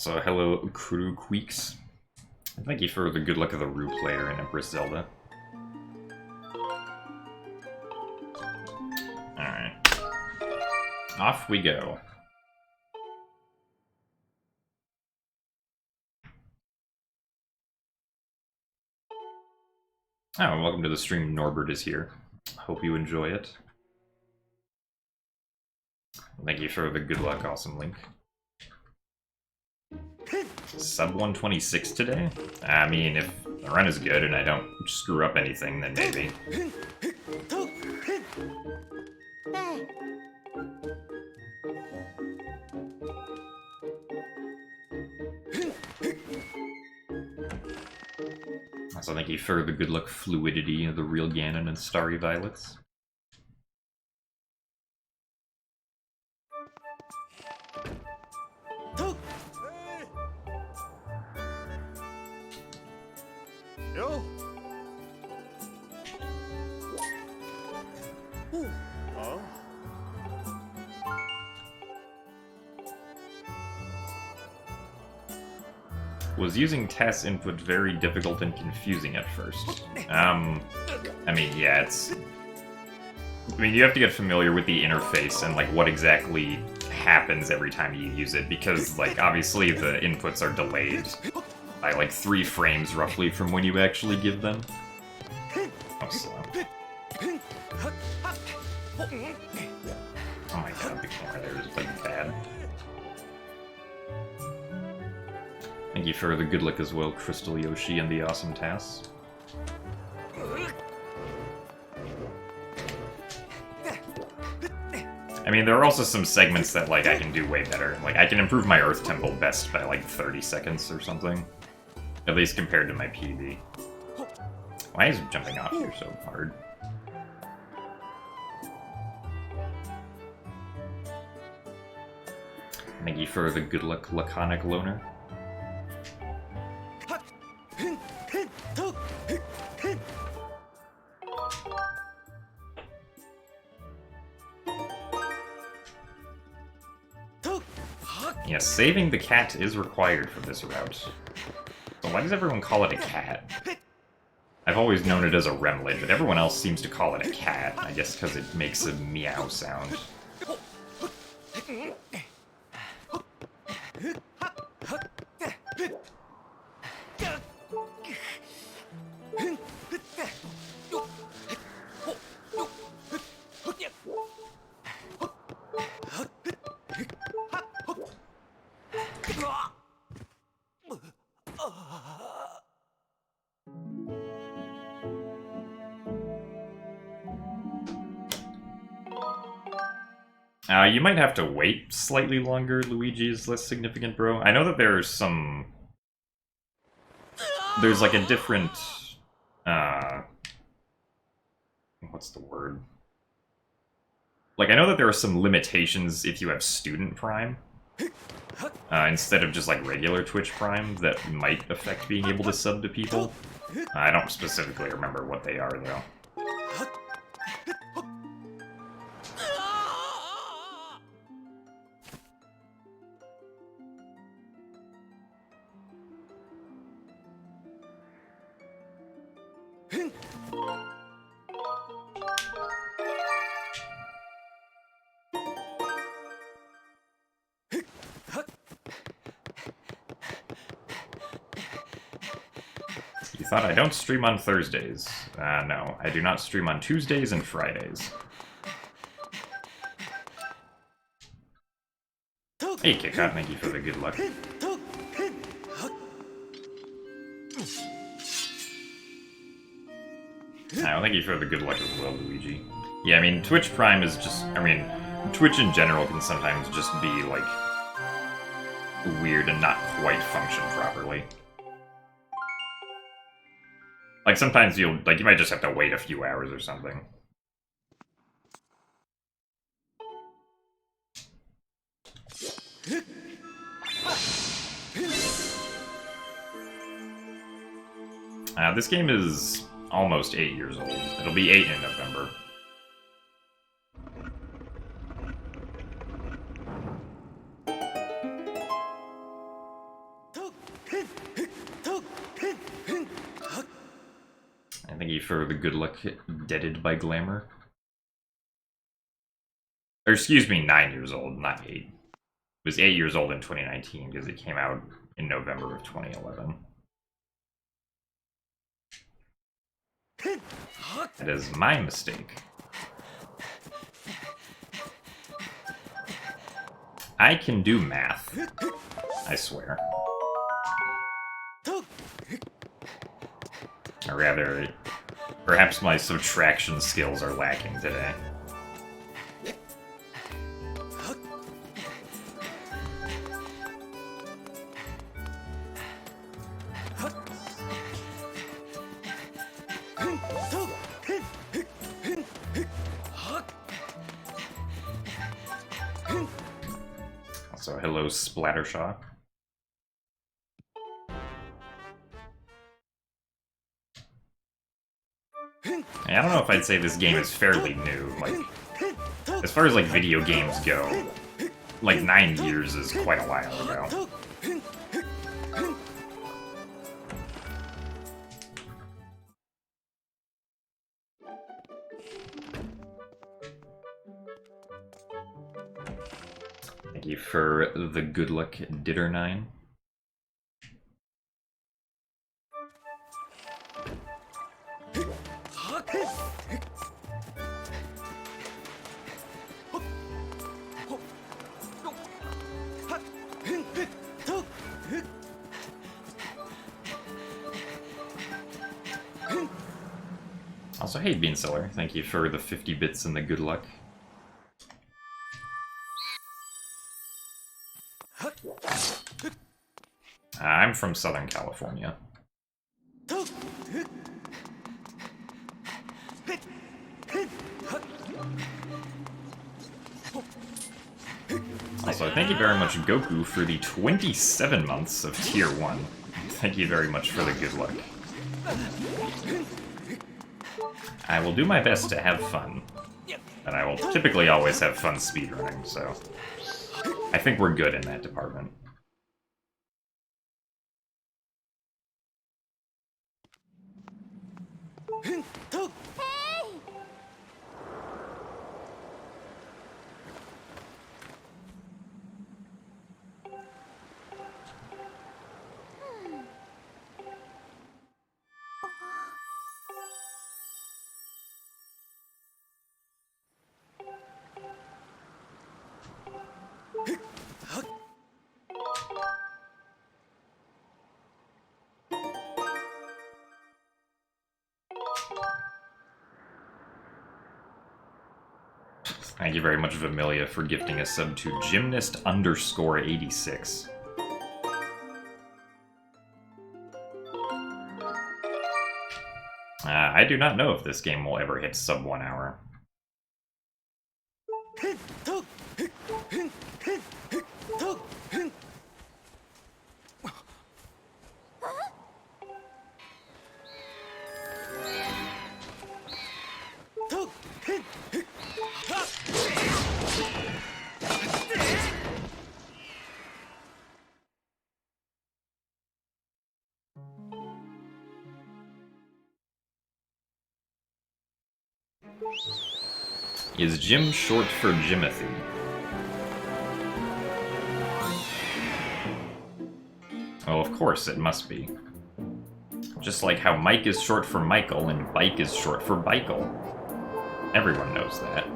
Also, hello, Crew Queeks. Thank you for the good luck of the Rue player in Empress Zelda. Alright. Off we go. Oh, welcome to the stream. Norbert is here. Hope you enjoy it. Thank you for the good luck, Awesome Link. Sub 126 today? I mean, if the run is good and I don't screw up anything, then maybe. Also, thank you for the good luck fluidity of the real Ganon and Starry Violets. Was using TES input very difficult and confusing at first. I mean, yeah, it's... I mean, you have to get familiar with the interface and, like, what exactly happens every time you use it, because, like, obviously the inputs are delayed by, like, 3 frames, roughly, from when you actually give them. Oh, slow. Oh my god, the camera there is, like, bad. Thank you for the good luck as well, Crystal Yoshi and the Awesome Tass. I mean, there are also some segments that, like, I can do way better. Like, I can improve my Earth Temple best by, like, 30 seconds or something. At least compared to my PB. Why is jumping off here so hard? Thank you for the good luck, Laconic Loner. Yes, saving the cat is required for this route. So why does everyone call it a cat? I've always known it as a remlet, but everyone else seems to call it a cat. I guess because it makes a meow sound. You might have to wait slightly longer. Luigi is less significant, bro. I know that there's some... There's like a different... What's the word? Like, I know that there are some limitations if you have Student Prime. Instead of just like regular Twitch Prime that might affect being able to sub to people. I don't specifically remember what they are, though. Thought I don't stream on Thursdays. No, I do not stream on Tuesdays and Fridays. Hey, Kickout, thank you for the good luck. Oh, thank you for the good luck as well, Luigi. Yeah, I mean, Twitch Prime is just... I mean, Twitch in general can sometimes just be, like, weird and not quite function properly. Like, sometimes you'll, like, you might just have to wait a few hours or something. This game is almost 8 years old. It'll be 8 in November. you for the good luck deaded by glamour. Or excuse me, 9 years old, not 8. It was 8 years old in 2019 because it came out in November of 2011. That is my mistake. I can do math. I swear. Or rather, perhaps my subtraction skills are lacking today. Also, hello, Splattershock. I don't know if I'd say this game is fairly new. Like, as far as like video games go, like 9 years is quite a while ago. Thank you for the good luck Ditter9. Also, hey Beanseller, thank you for the 50 bits and the good luck. I'm from Southern California. Also, thank you very much, Goku, for the 27 months of Tier 1. Thank you very much for the good luck. I will do my best to have fun. And I will typically always have fun speedrunning, so I think we're good in that department. Thank you very much, Vamilia, for gifting a sub to Gymnast_86. I do not know if this game will ever hit sub 1 hour. Is Jim short for Jimothy? Well, of course it must be. Just like how Mike is short for Michael and Bike is short for Bikel. Everyone knows that.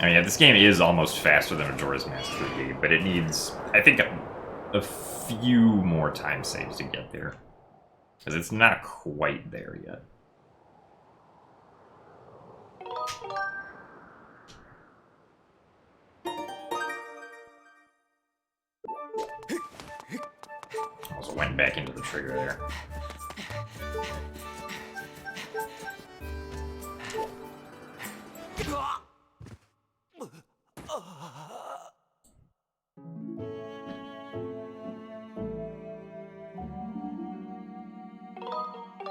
I mean, yeah, this game is almost faster than Majora's Mask 3D, but it needs, I think, a few more time saves to get there. Because it's not quite there yet. Also went back into the trigger there.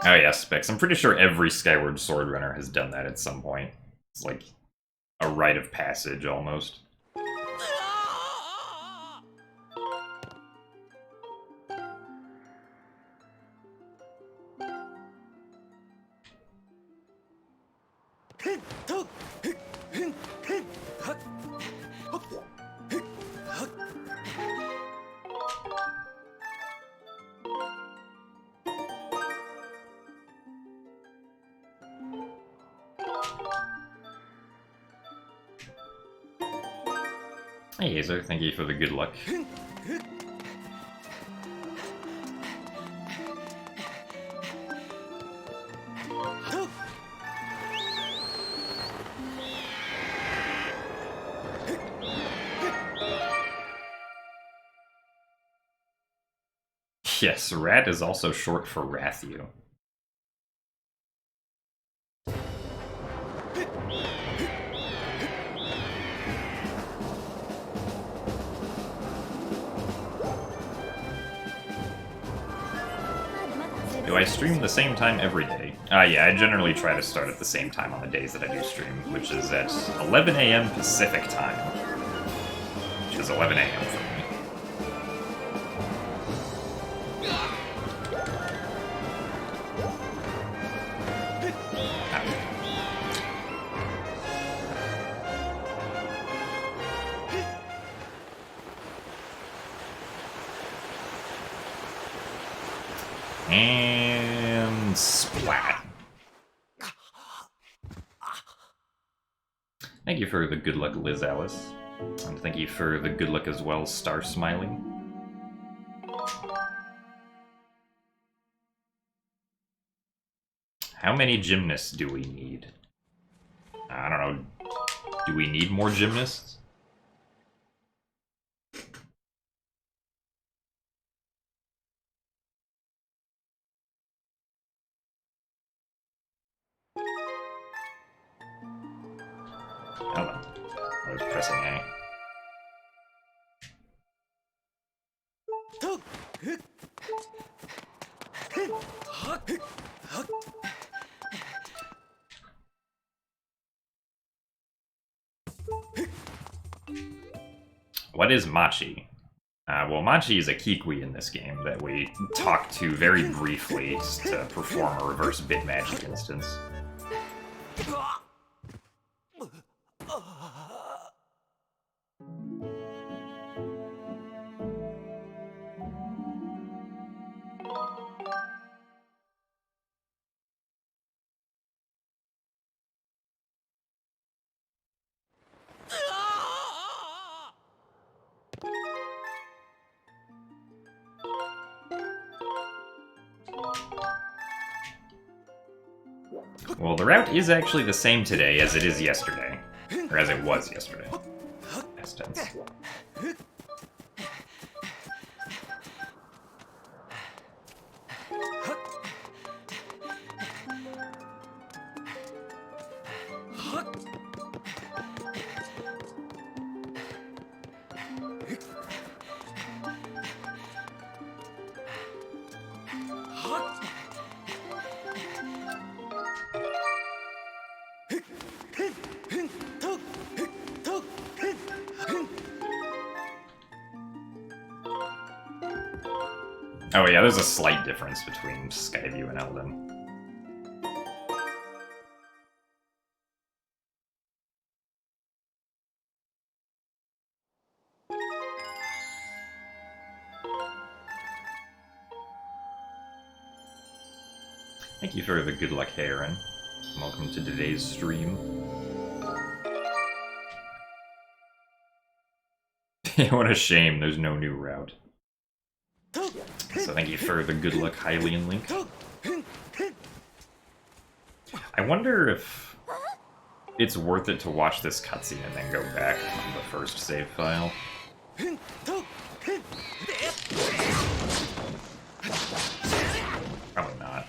Oh yeah, specs. I'm pretty sure every Skyward Sword runner has done that at some point. It's like a rite of passage, almost. Hey, Azer, thank you for the good luck. Yes, Rat is also short for Rathu. Do I stream the same time every day? Yeah, I generally try to start at the same time on the days that I do stream, which is at 11 a.m. Pacific time, which is 11 a.m. for me. And splat. Thank you for the good luck, Liz Alice. And thank you for the good luck as well, Star Smiling. How many gymnasts do we need? I don't know. Do we need more gymnasts? Hold on. I was pressing A. What is Machi? Well, Machi is a Kikwi in this game that we talk to very briefly to perform a reverse bit magic instance. Well, the route is actually the same today as it is yesterday. Or as it was yesterday. Past tense. Oh yeah, there's a slight difference between Skyview and Elden. Thank you for the good luck, Heron. Welcome to today's stream. What a shame there's no new route. So thank you for the good luck, Hylian Link. I wonder if it's worth it to watch this cutscene and then go back on the first save file. Probably not.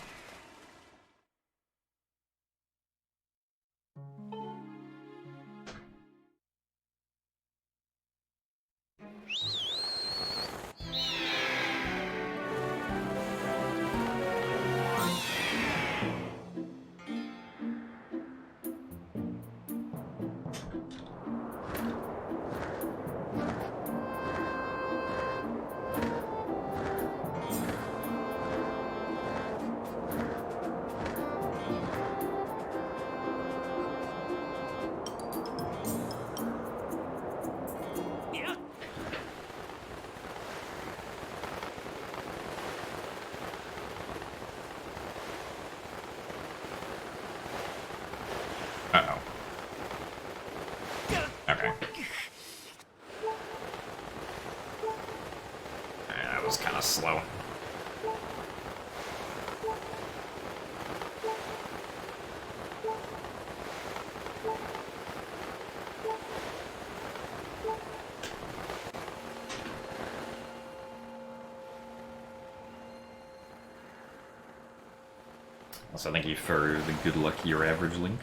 Also, thank you for the good luck, your average link.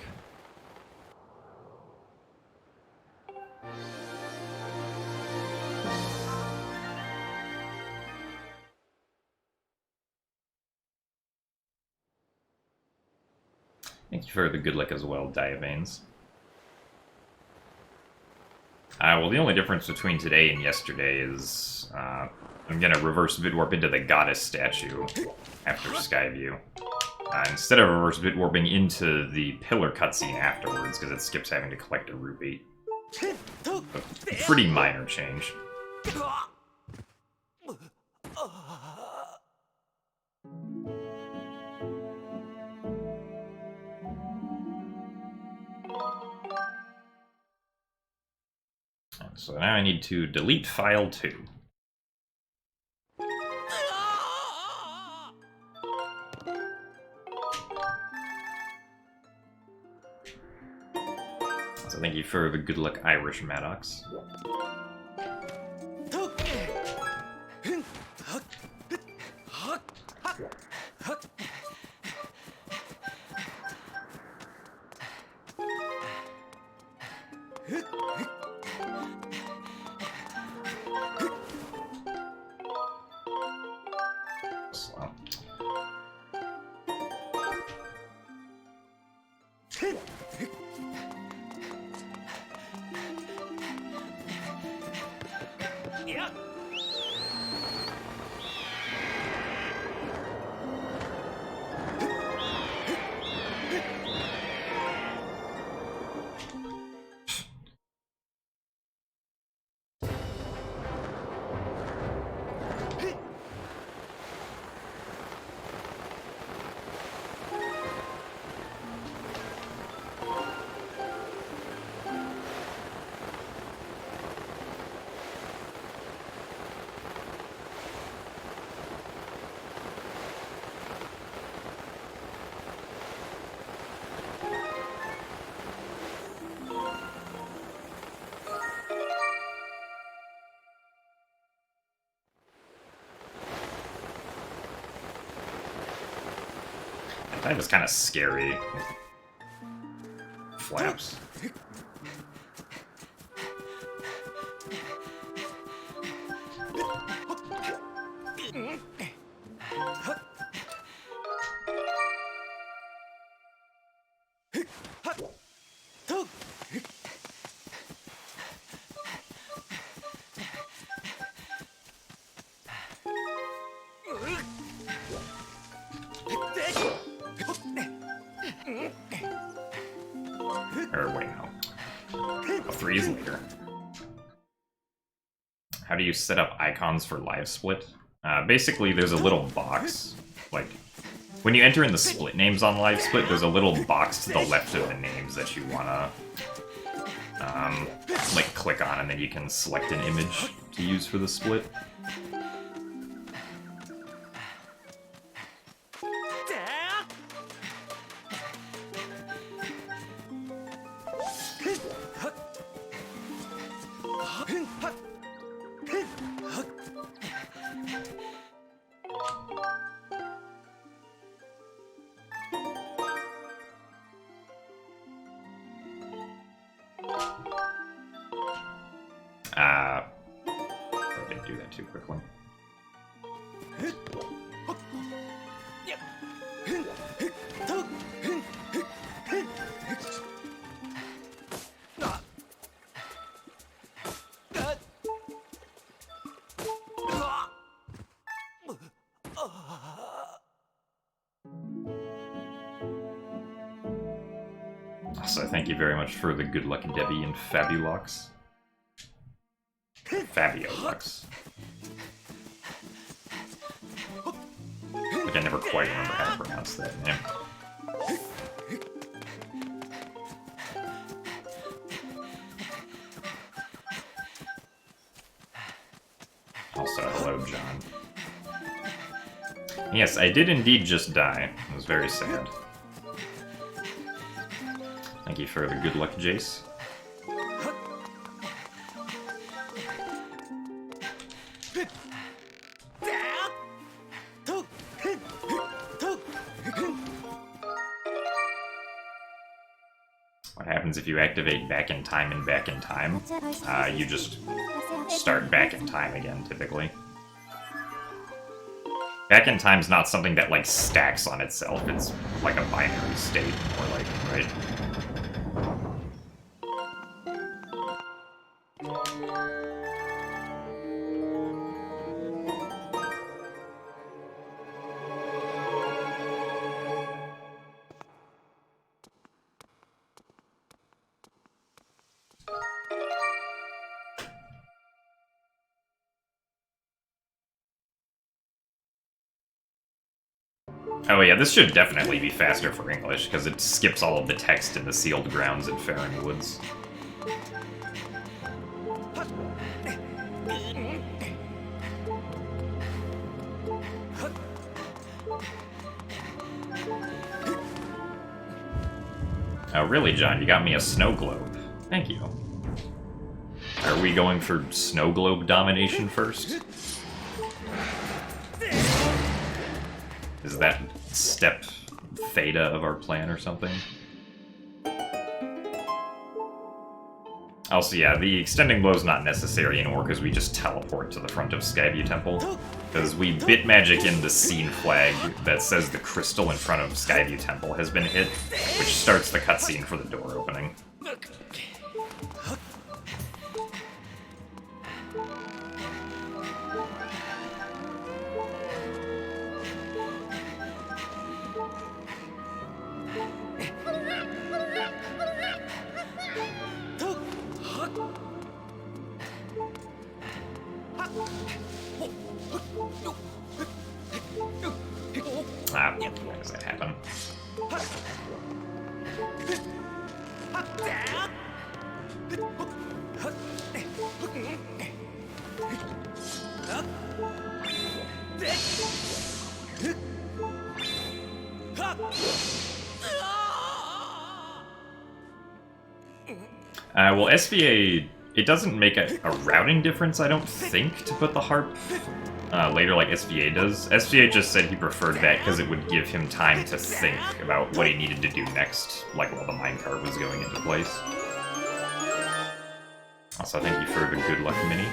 Thank you for the good luck as well, Diavanes. Well, the only difference between today and yesterday is I'm gonna reverse BitWarp into the goddess statue after Skyview. Instead of reverse BitWarping into the pillar cutscene afterwards, because it skips having to collect a rupee. A pretty minor change. So now I need to delete file 2. So thank you for the good luck, Irish Maddox. That was kind of scary. Flaps. Or wait, no. Oh, 3 is later. How do you set up icons for live split? Basically, there's a little box. Like, when you enter in the split names on live split, there's a little box to the left of the names that you wanna, like, click on, and then you can select an image to use for the split. I didn't do that too quickly. So thank you very much for the good luck, Debbie and Fabulux. Fabiolux. Like, I never quite remember how to pronounce that name. Also, hello, John. Yes, I did indeed just die. It was very sad. Thank you for the good luck, Jace. happens if you activate back in time and back in time. You just start back in time again, typically. Back in time's not something that, like, stacks on itself. It's like a binary state, more like, right? Oh yeah, this should definitely be faster for English, because it skips all of the text in the sealed grounds in Farron Woods. Oh really, John? You got me a snow globe. Thank you. Are we going for snow globe domination first? Is that step theta of our plan or something? Also, yeah, the extending blow is not necessary anymore because we just teleport to the front of Skyview Temple. Because we bit magic in the scene flag that says the crystal in front of Skyview Temple has been hit, which starts the cutscene for the door opening. Why does that happen? Well, SVA, it doesn't make a routing difference, I don't think, to put the harp later like SVA does. SVA just said he preferred that because it would give him time to think about what he needed to do next, like while the minecart was going into place. Also, thank you for the good luck mini.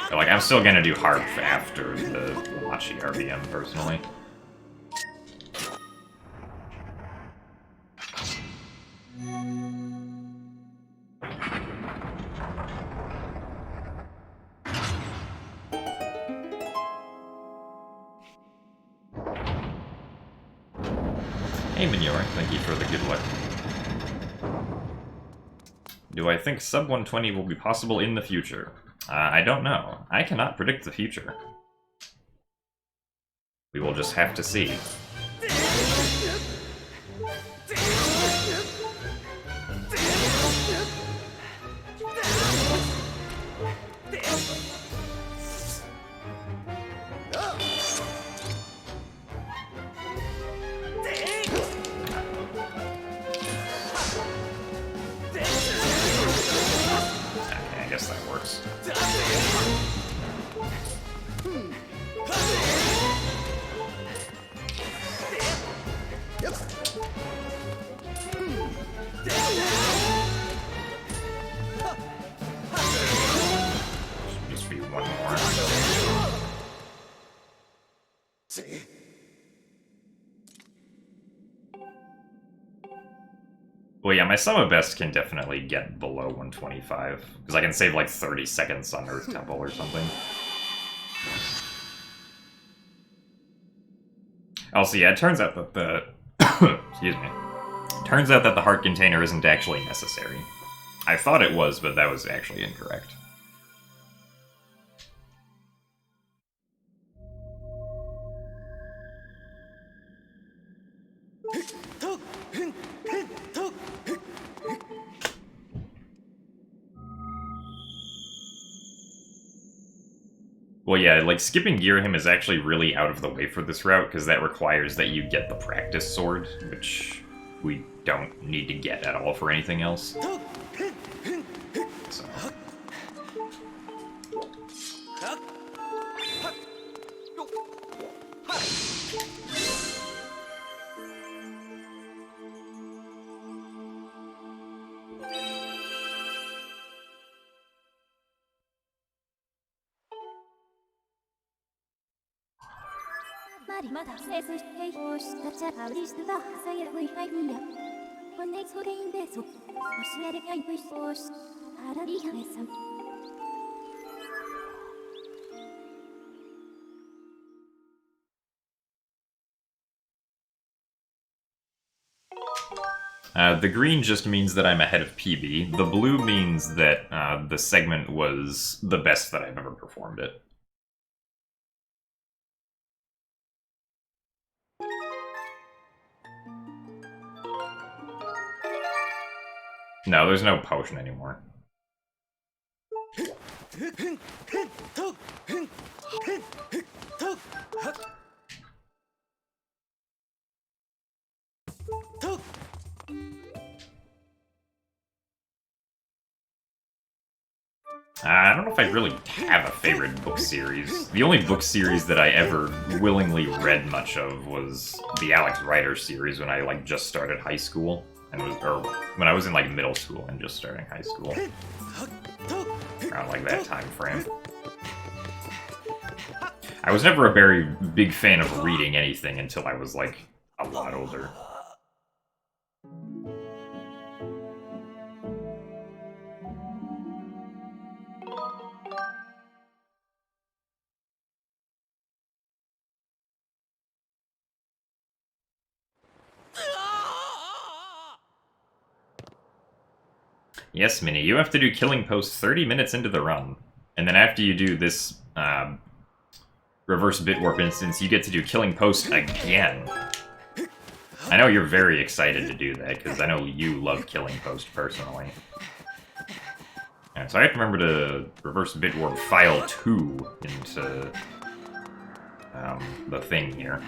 But, like, I'm still gonna do harp after the Machi RBM, personally. Hey Minior, thank you for the good luck. Do I think sub 120 will be possible in the future? I don't know. I cannot predict the future. We will just have to see. Well, yeah, my sum of best can definitely get below 125, because I can save like 30 seconds on Earth Temple or something. Also, yeah, it turns out that the... excuse me. Turns out that the heart container isn't actually necessary. I thought it was, but that was actually incorrect. Well, yeah, like, skipping Girahim is actually really out of the way for this route, because that requires that you get the practice sword, which we don't need to get at all for anything else. So. The green just means that I'm ahead of PB. The blue means that the segment was the best that I've ever performed it. No, there's no potion anymore. I don't know if I really have a favorite book series. The only book series that I ever willingly read much of was the Alex Rider series when I just started high school, or when I was in middle school and just starting high school, around that time frame. I was never a very big fan of reading anything until I was a lot older. Yes, Minnie, you have to do Killing Post 30 minutes into the run. And then after you do this Reverse BitWarp instance, you get to do Killing Post again. I know you're very excited to do that, because I know you love Killing Post personally. And so I have to remember to Reverse BitWarp File 2 into the thing here.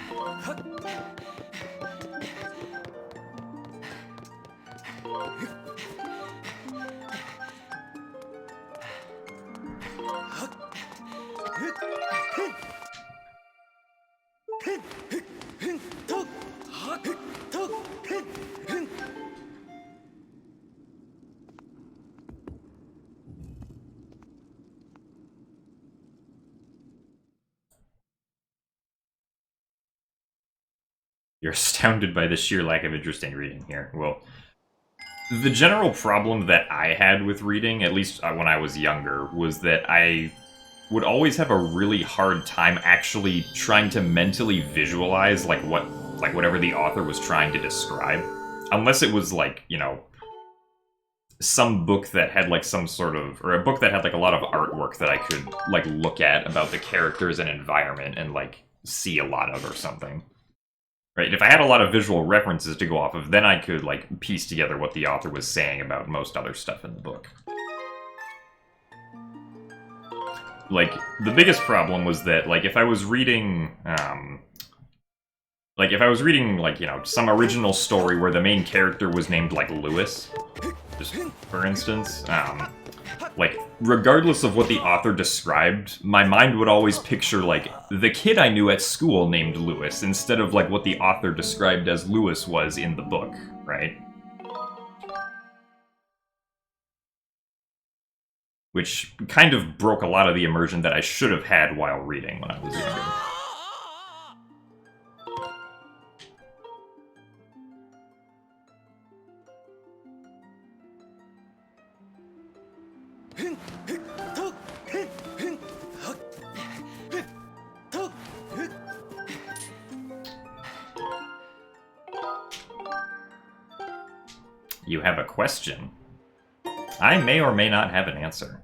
You're astounded by the sheer lack of interest in reading here. Well, the general problem that I had with reading, at least when I was younger, was that I would always have a really hard time actually trying to mentally visualize whatever the author was trying to describe. Unless it was some book that had some sort of, or a book that had a lot of artwork that I could look at about the characters and environment and see a lot of or something. Right, if I had a lot of visual references to go off of, then I could piece together what the author was saying about most other stuff in the book. The biggest problem was that if I was reading some original story where the main character was named Lewis, just for instance, regardless of what the author described, my mind would always picture, the kid I knew at school named Lewis, instead of, what the author described as Lewis was in the book, right? Which kind of broke a lot of the immersion that I should have had while reading when I was younger. You have a question? I may or may not have an answer.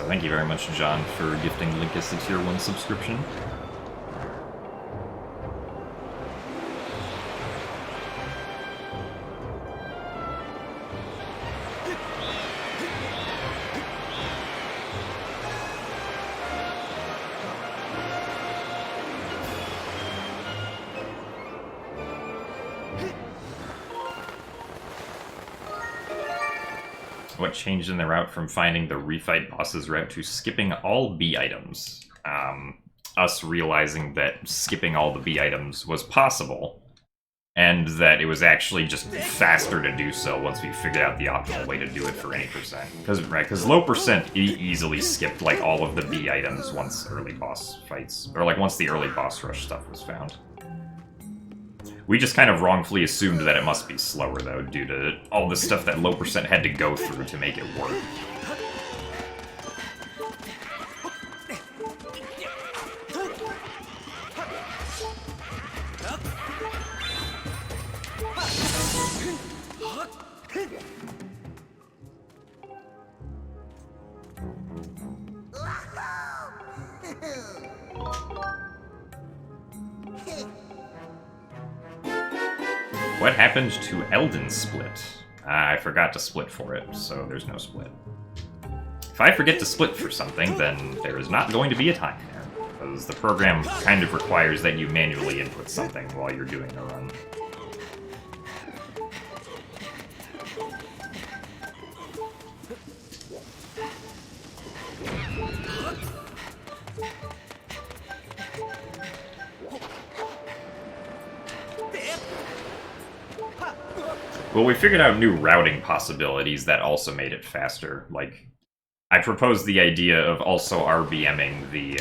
Thank you very much, John, for gifting Linkus a Tier 1 subscription. What changed in the route from finding the refight boss's route to skipping all B items? Us realizing that skipping all the B items was possible, and that it was actually just faster to do so once we figured out the optimal way to do it for any percent. Because low percent easily skipped like all of the B items once early boss fights, or like once the early boss rush stuff was found. We just kind of wrongfully assumed that it must be slower though, due to all the stuff that low percent had to go through to make it work. What happened to Eldon Split? I forgot to split for it, so there's no split. If I forget to split for something, then there is not going to be a time there, because the program kind of requires that you manually input something while you're doing a run. Well, we figured out new routing possibilities that also made it faster. Like, I proposed the idea of also RBMing the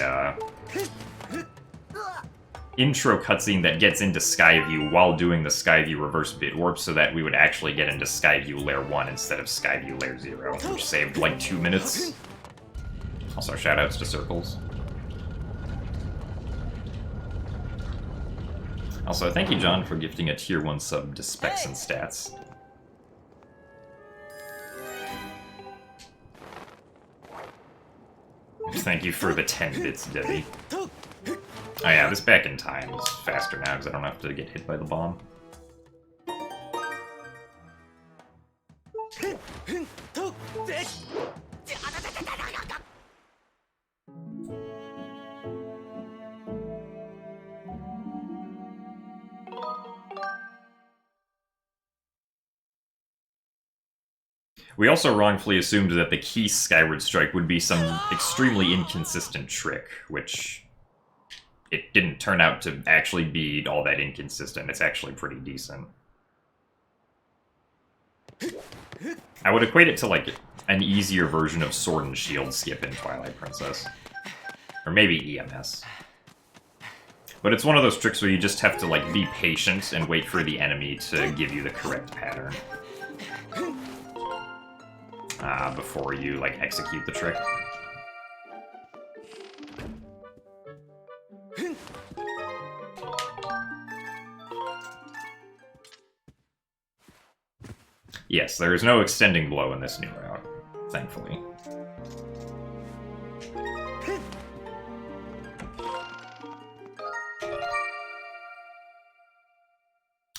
intro cutscene that gets into Skyview while doing the Skyview Reverse BitWarp, so that we would actually get into Skyview Layer 1 instead of Skyview Layer 0, which saved like 2 minutes. Also, shoutouts to Circles. Also, thank you, John, for gifting a Tier 1 sub to Specs and Stats. Thank you for the 10 bits, Debbie. Oh yeah, this back in time is faster now, because I don't have to get hit by the bomb. We also wrongfully assumed that the key Skyward Strike would be some extremely inconsistent trick, which it didn't turn out to actually be all that inconsistent. It's actually pretty decent. I would equate it to, like, an easier version of Sword and Shield skip in Twilight Princess. Or maybe EMS. But it's one of those tricks where you just have to, like, be patient and wait for the enemy to give you the correct pattern. Before you, like, execute the trick. Yes, there is no extending blow in this new route, thankfully.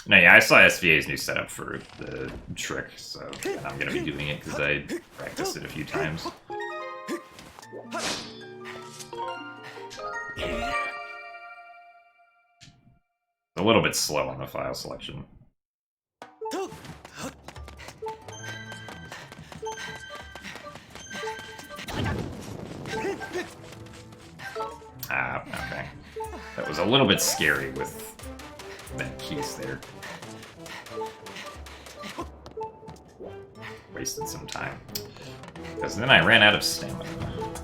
No, yeah, I saw SVA's new setup for the trick, so I'm gonna be doing it because I practiced it a few times. A little bit slow on the file selection. Ah, okay. That was a little bit scary with that keys there. Wasted some time. Because then I ran out of stamina,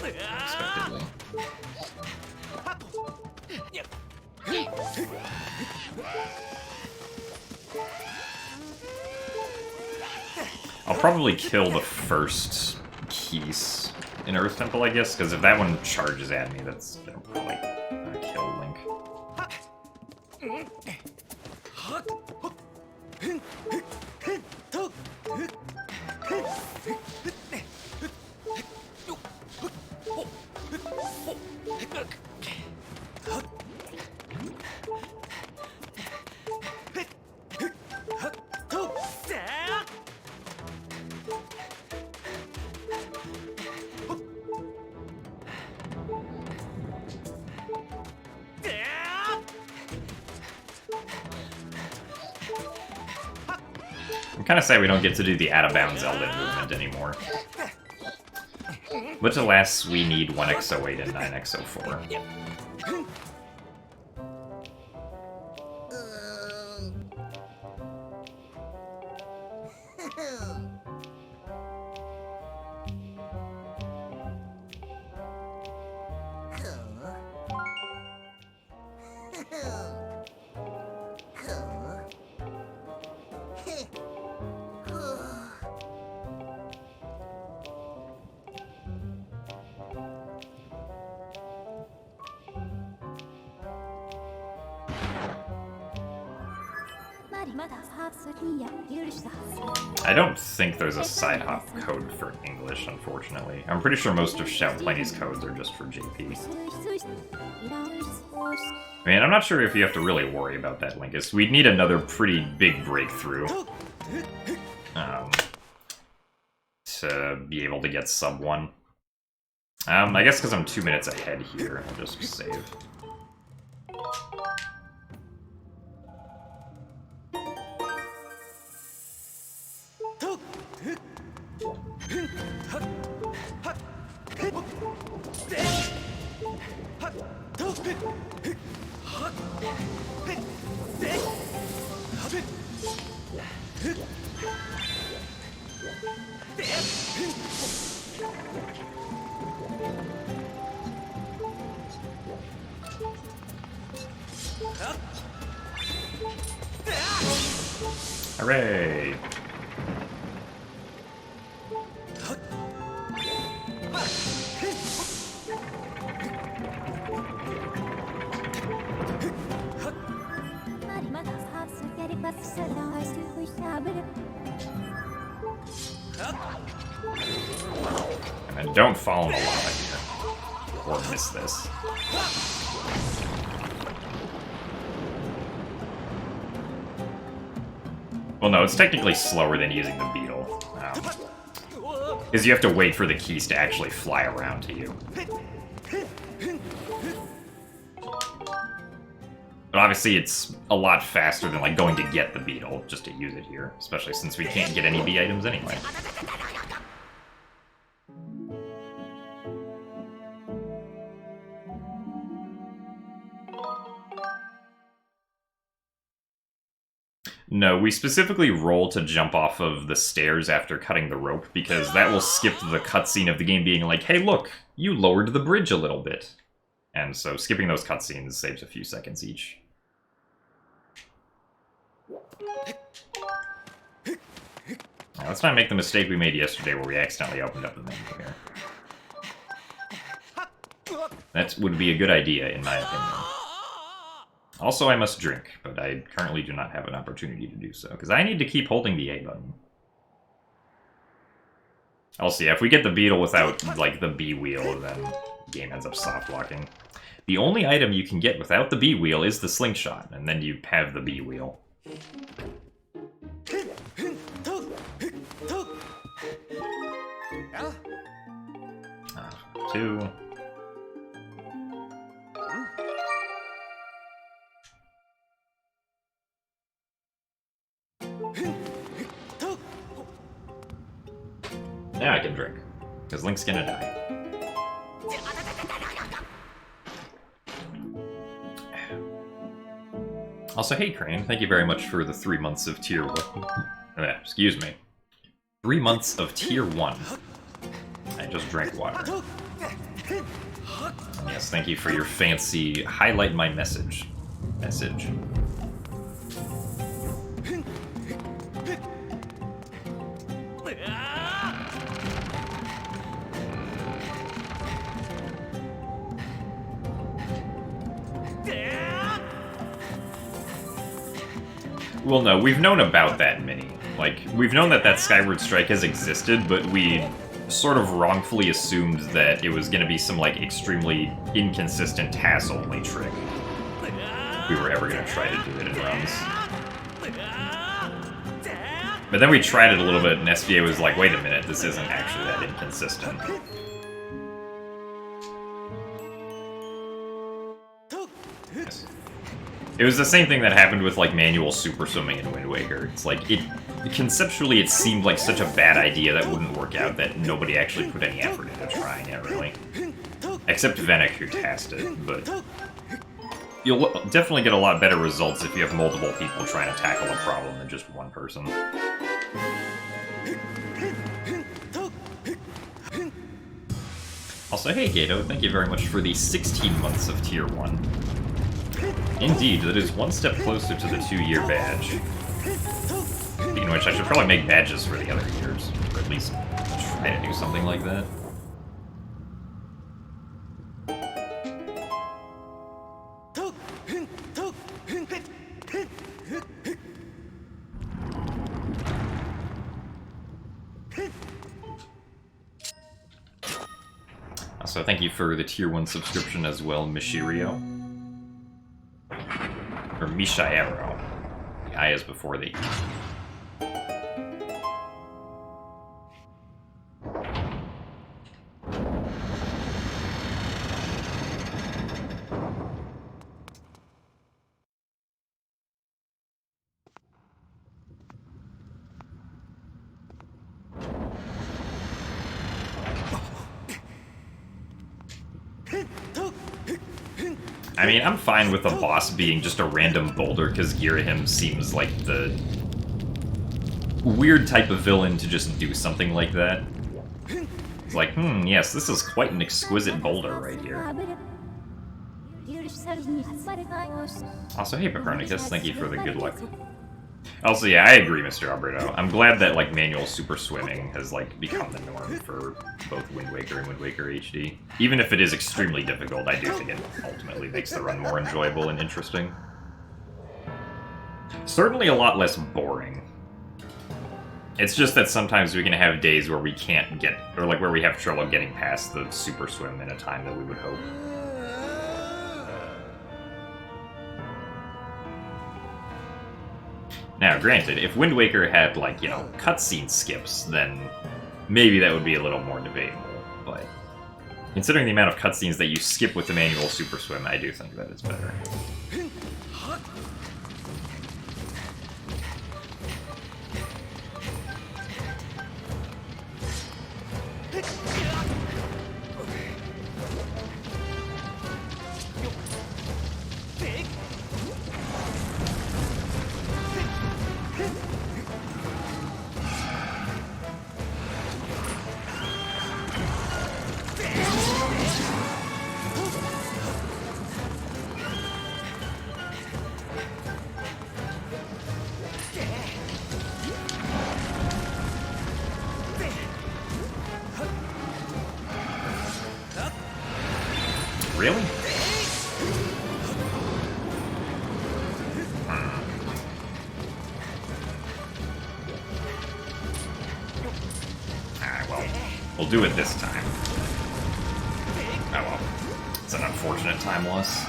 unexpectedly. I'll probably kill the first keys in Earth Temple, I guess, because if that one charges at me, that's gonna probably kill Link. I'm kind of sad we don't get to do the out-of-bounds Zelda movement anymore. But alas, we need 1x08 and 9x04. I don't think there's a side hop code for English, unfortunately. I'm pretty sure most of Shout Plenty's codes are just for JP. I mean, I'm not sure if you have to really worry about that, Linkus. We'd need another pretty big breakthrough to be able to get sub 1. I guess because I'm 2 minutes ahead here, I'll just save. Hooray! And then don't fall in the lava here, or miss this. Well, no, it's technically slower than using the beetle. Because you have to wait for the keys to actually fly around to you. But obviously it's a lot faster than like going to get the beetle just to use it here, especially since we can't get any B items anyway. No, we specifically roll to jump off of the stairs after cutting the rope, because that will skip the cutscene of the game being like, hey look, you lowered the bridge a little bit. And so skipping those cutscenes saves a few seconds each. Now, let's not make the mistake we made yesterday where we accidentally opened up the menu here. That would be a good idea, in my opinion. Also, I must drink, but I currently do not have an opportunity to do so, because I need to keep holding the A button. I'll see. If we get the beetle without, like, the B wheel, then the game ends up soft locking. The only item you can get without the B wheel is the slingshot, and then you have the B wheel. 2. Now I can drink, because Link's gonna die. Also, hey Crane, thank you very much for the 3 months of tier 1. Excuse me. 3 months of tier 1. I just drank water. Yes, thank you for your fancy highlight my message. Well, no, we've known about that mini. Like, we've known that that Skyward Strike has existed, but we sort of wrongfully assumed that it was going to be some, like, extremely inconsistent TAS-only trick. If we were ever going to try to do it in runs. But then we tried it a little bit, and SVA was like, wait a minute, this isn't actually that inconsistent. Yes. It was the same thing that happened with like manual super swimming in Wind Waker. It's like conceptually it seemed like such a bad idea that wouldn't work out that nobody actually put any effort into trying it, really. Except Venick, who tasked it, but you'll definitely get a lot better results if you have multiple people trying to tackle a problem than just one person. Also, hey Gato, thank you very much for the 16 months of Tier 1. Indeed, that is one step closer to the 2-year badge. Speaking of which, I should probably make badges for the other years, or at least try to do something like that. Also, thank you for the Tier 1 subscription as well, Mishirio. Or Mishaero. The I is before the E. I mean, I'm fine with the boss being just a random boulder, because Girahim seems like the weird type of villain to just do something like that. It's like, yes, this is quite an exquisite boulder right here. Also, hey Pepernicus, thank you for the good luck. Also, yeah, I agree, Mr. Alberto. I'm glad that, like, manual super swimming has, like, become the norm for both Wind Waker and Wind Waker HD. Even if it is extremely difficult, I do think it ultimately makes the run more enjoyable and interesting. Certainly a lot less boring. It's just that sometimes we can have days where we can't get, or, like, where we have trouble getting past the super swim in a time that we would hope. Now, granted, if Wind Waker had, like, you know, cutscene skips, then maybe that would be a little more debatable, but considering the amount of cutscenes that you skip with the manual Super Swim, I do think that it's better. Really? Alright, well, we'll do it this time. Oh well. It's an unfortunate time loss.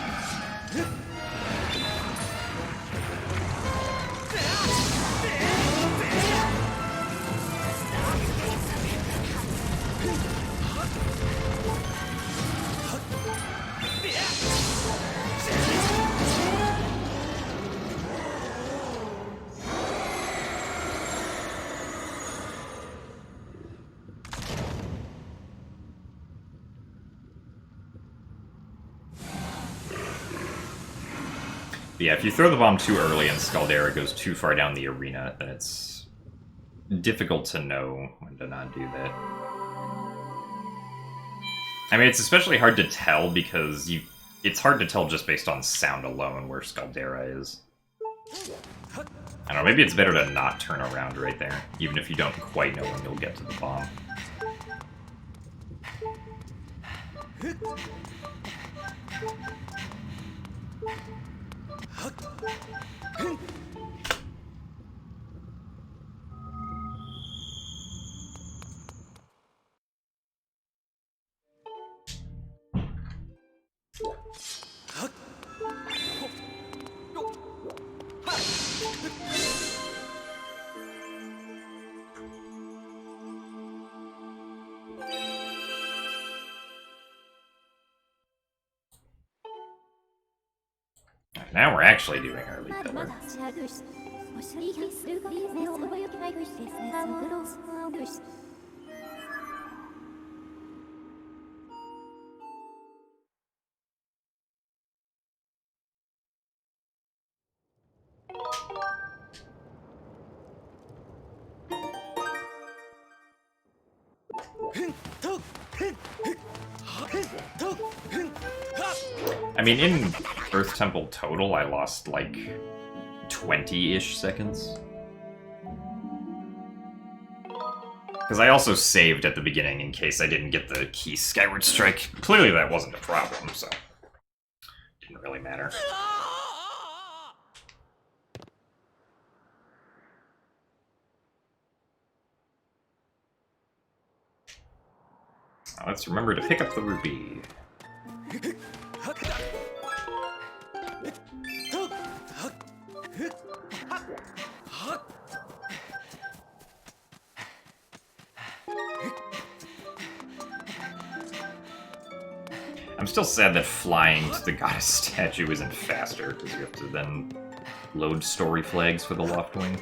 But yeah, if you throw the bomb too early and Scaldera goes too far down the arena, then it's difficult to know when to not do that. I mean, it's especially hard to tell because it's hard to tell just based on sound alone where Scaldera is. I don't know, maybe it's better to not turn around right there, even if you don't quite know when you'll get to the bomb. Now we're actually doing early pillar. I mean, in Earth Temple total, I lost like 20-ish seconds. Because I also saved at the beginning in case I didn't get the key Skyward Strike. Clearly that wasn't a problem, so didn't really matter. Now let's remember to pick up the rupee. I'm still sad that flying to the goddess statue isn't faster, because you have to then load story flags for the Loftwing.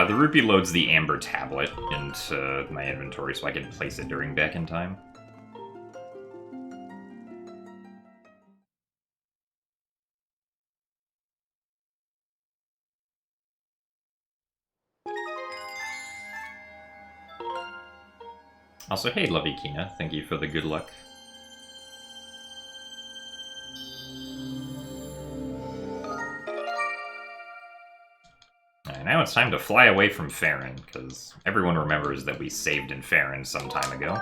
The rupee loads the amber tablet into my inventory so I can place it during back in time. Also, hey, Lovey Kina, thank you for the good luck. And now it's time to fly away from Farron, because everyone remembers that we saved in Farron some time ago.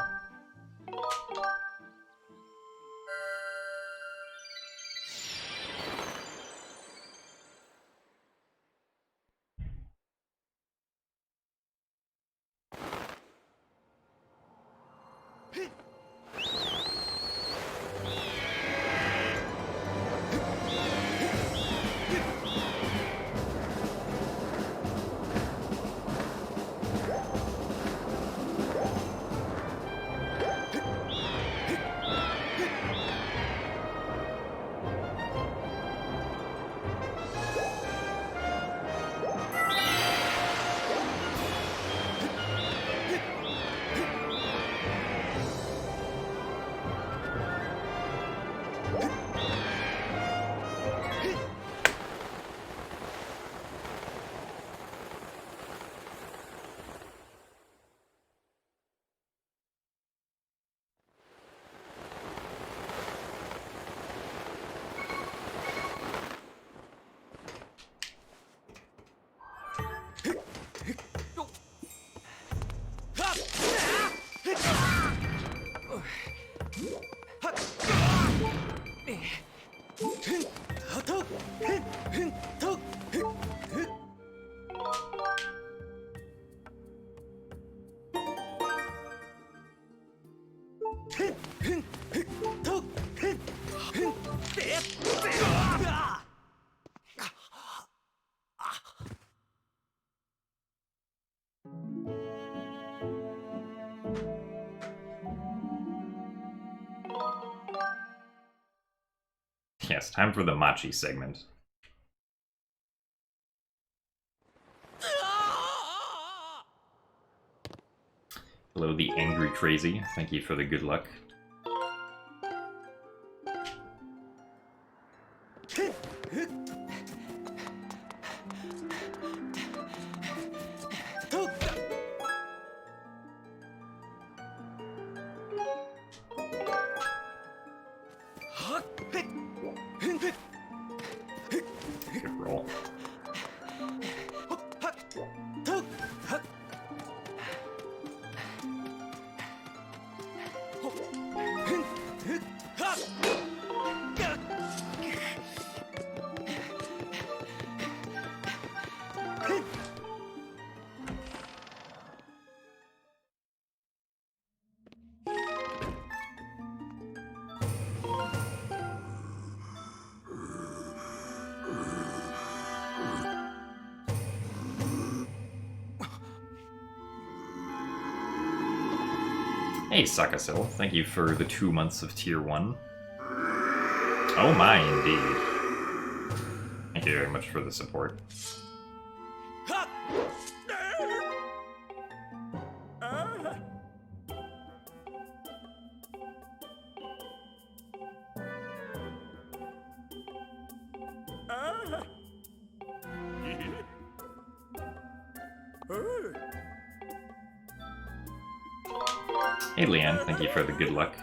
Yes, time for the Machi segment. Hello, the Angry Crazy. Thank you for the good luck. Good roll. Hey, Sakasil, thank you for the 2 months of Tier 1. Oh my, indeed. Thank you very much for the support. Hey, Leanne, thank you for the good luck.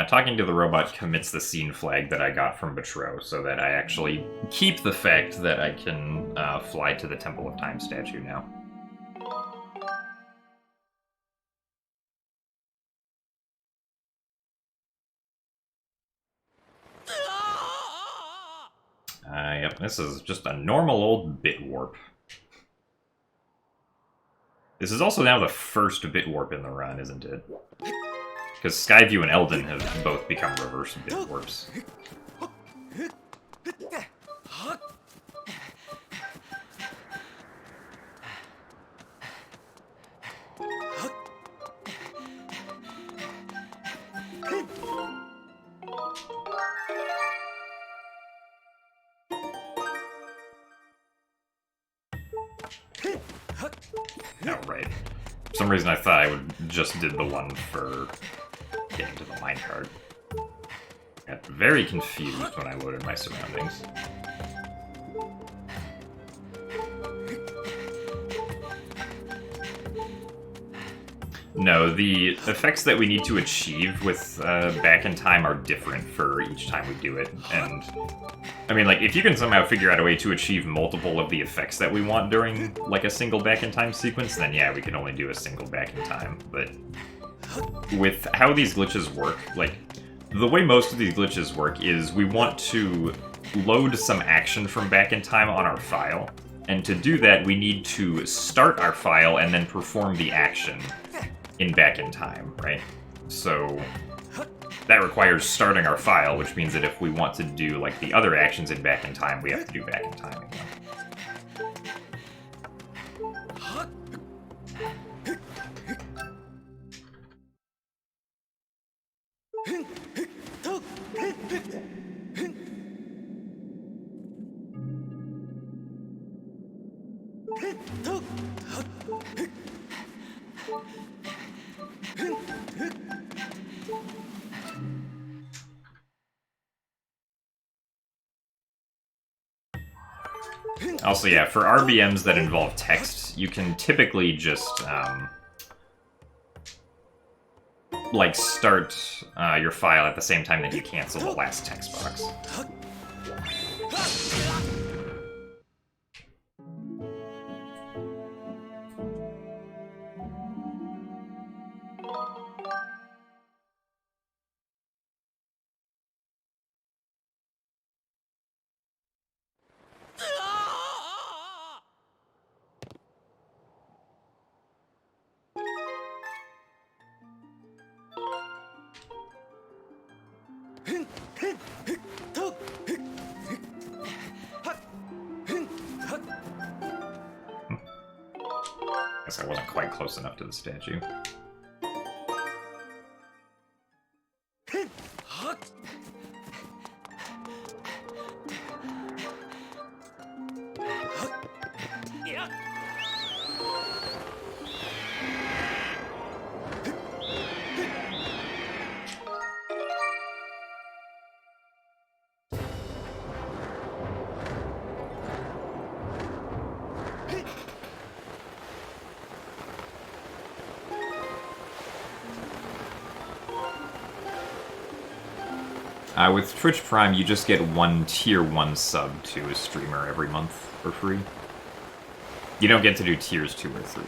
Talking to the robot commits the scene flag that I got from Betro, so that I actually keep the fact that I can fly to the Temple of Time statue now. Yep, this is just a normal old BitWarp. This is also now the first BitWarp in the run, isn't it? Because Skyview and Eldon have both become reverse BitWarps. Oh, right. For some reason I thought I just did the one for getting to the minecart. Got very confused when I loaded my surroundings. No, the effects that we need to achieve with Back in Time are different for each time we do it, and I mean, like, if you can somehow figure out a way to achieve multiple of the effects that we want during, like, a single Back in Time sequence, then yeah, we can only do a single Back in Time, but with how these glitches work, like, the way most of these glitches work is we want to load some action from Back in Time on our file, and to do that, we need to start our file and then perform the action in Back in Time, right? So that requires starting our file, which means that if we want to do, like, the other actions in Back in Time, we have to do Back in Time again. Also, yeah, for RBMs that involve text, you can typically just, like, start your file at the same time that you cancel the last text box. Guess I wasn't quite close enough to the statue. With Twitch Prime, you just get one Tier 1 sub to a streamer every month for free. You don't get to do Tiers 2 or 3.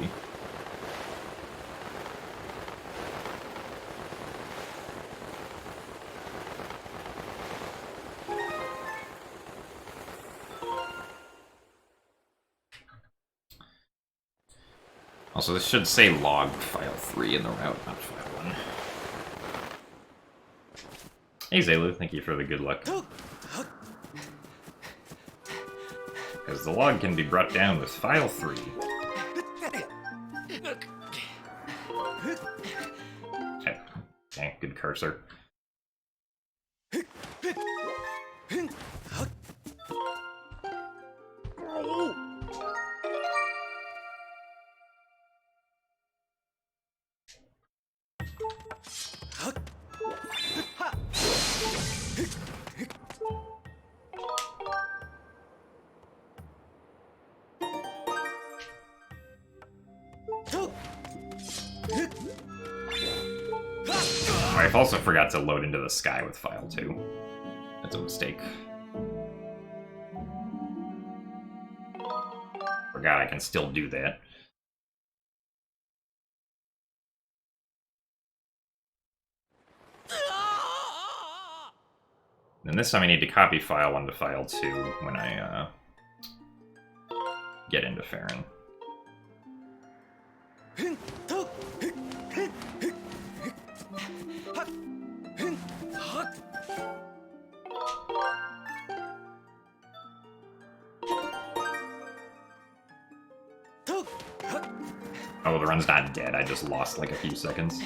Also, this should say log file 3 in the route, not file 1. Hey Zelu, thank you for the good luck. Because the log can be brought down with file 3. Okay, good cursor. I also forgot to load into the sky with file 2. That's a mistake. Forgot I can still do that. And this time I need to copy file 1 to file 2 when I get into Farron. Oh, the run's not dead. I just lost like a few seconds.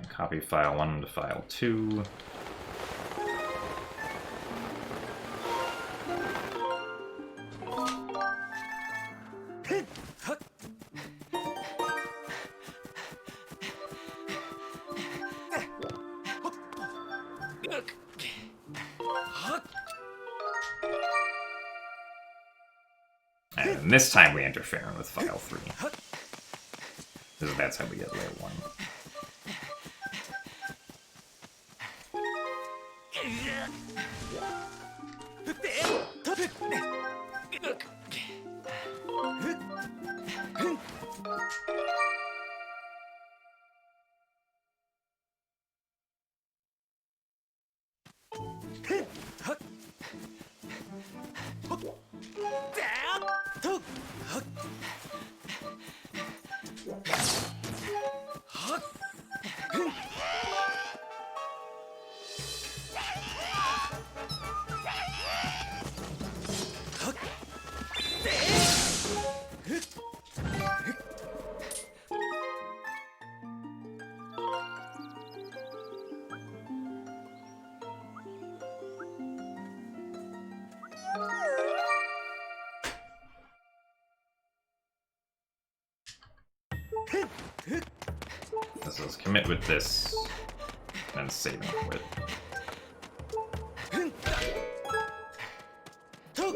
Copy file 1 to file 2. And this time we enter Farron with file 3. Because that's how we get layer 1. This is commit with this, and save and quit. No,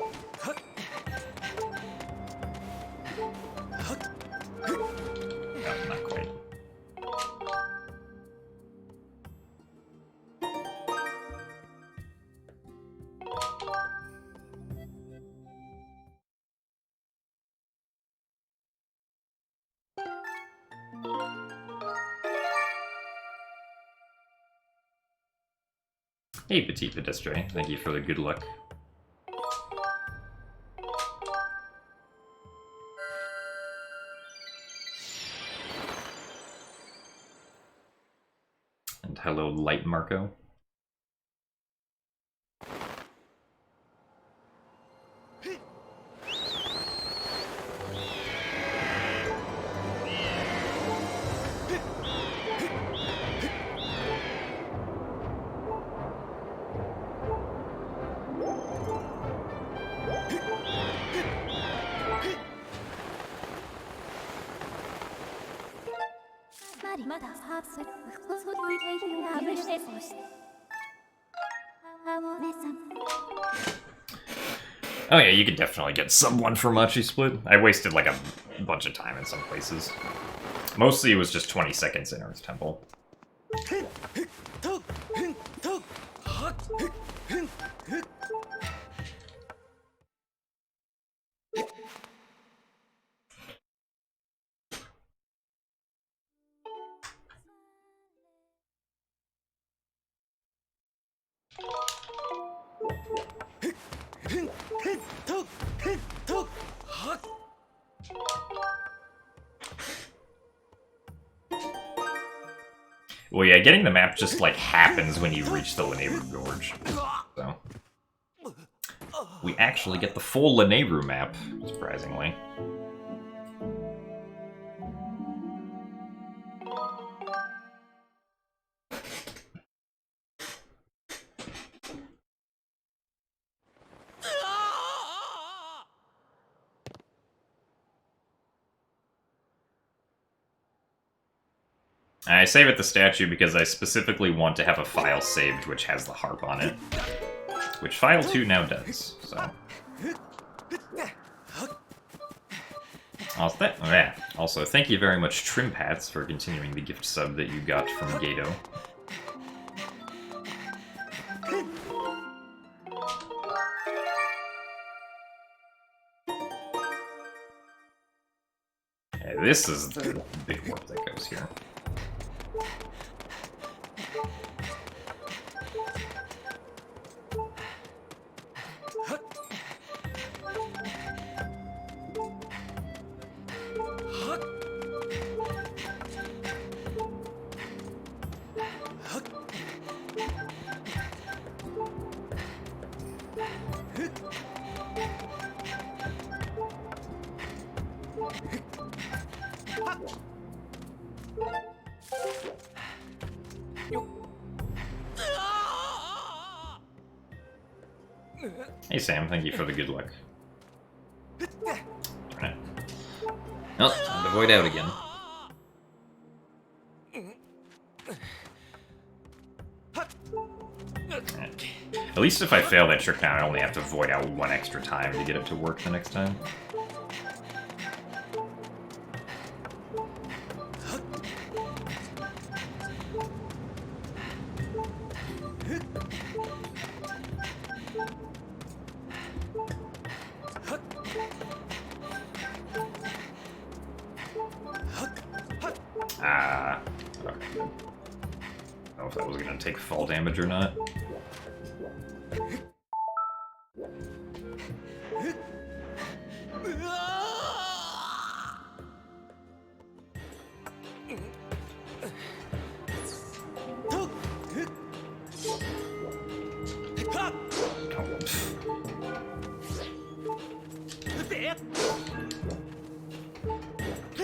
not quite. Hey, Petit Pedestre, thank you for the good luck. And hello, Light Marco. Oh yeah, you could definitely get sub 1 for Machi Split. I wasted like a bunch of time in some places. Mostly it was just 20 seconds in Earth Temple. Well, yeah, getting the map just, like, happens when you reach the Lanayru Gorge. So. We actually get the full Lanayru map, surprisingly. I save at the statue because I specifically want to have a file saved which has the harp on it. Which File 2 now does, so... Also, thank you very much, Trimpats, for continuing the gift sub that you got from Gato. Okay, this is the big warp that goes here. Hey Sam, thank you for the good luck. Darn it. Oh, time to void out again. At least if I fail that trick now, I only have to void out one extra time to get it to work the next time. I don't know if that was going to take fall damage or not.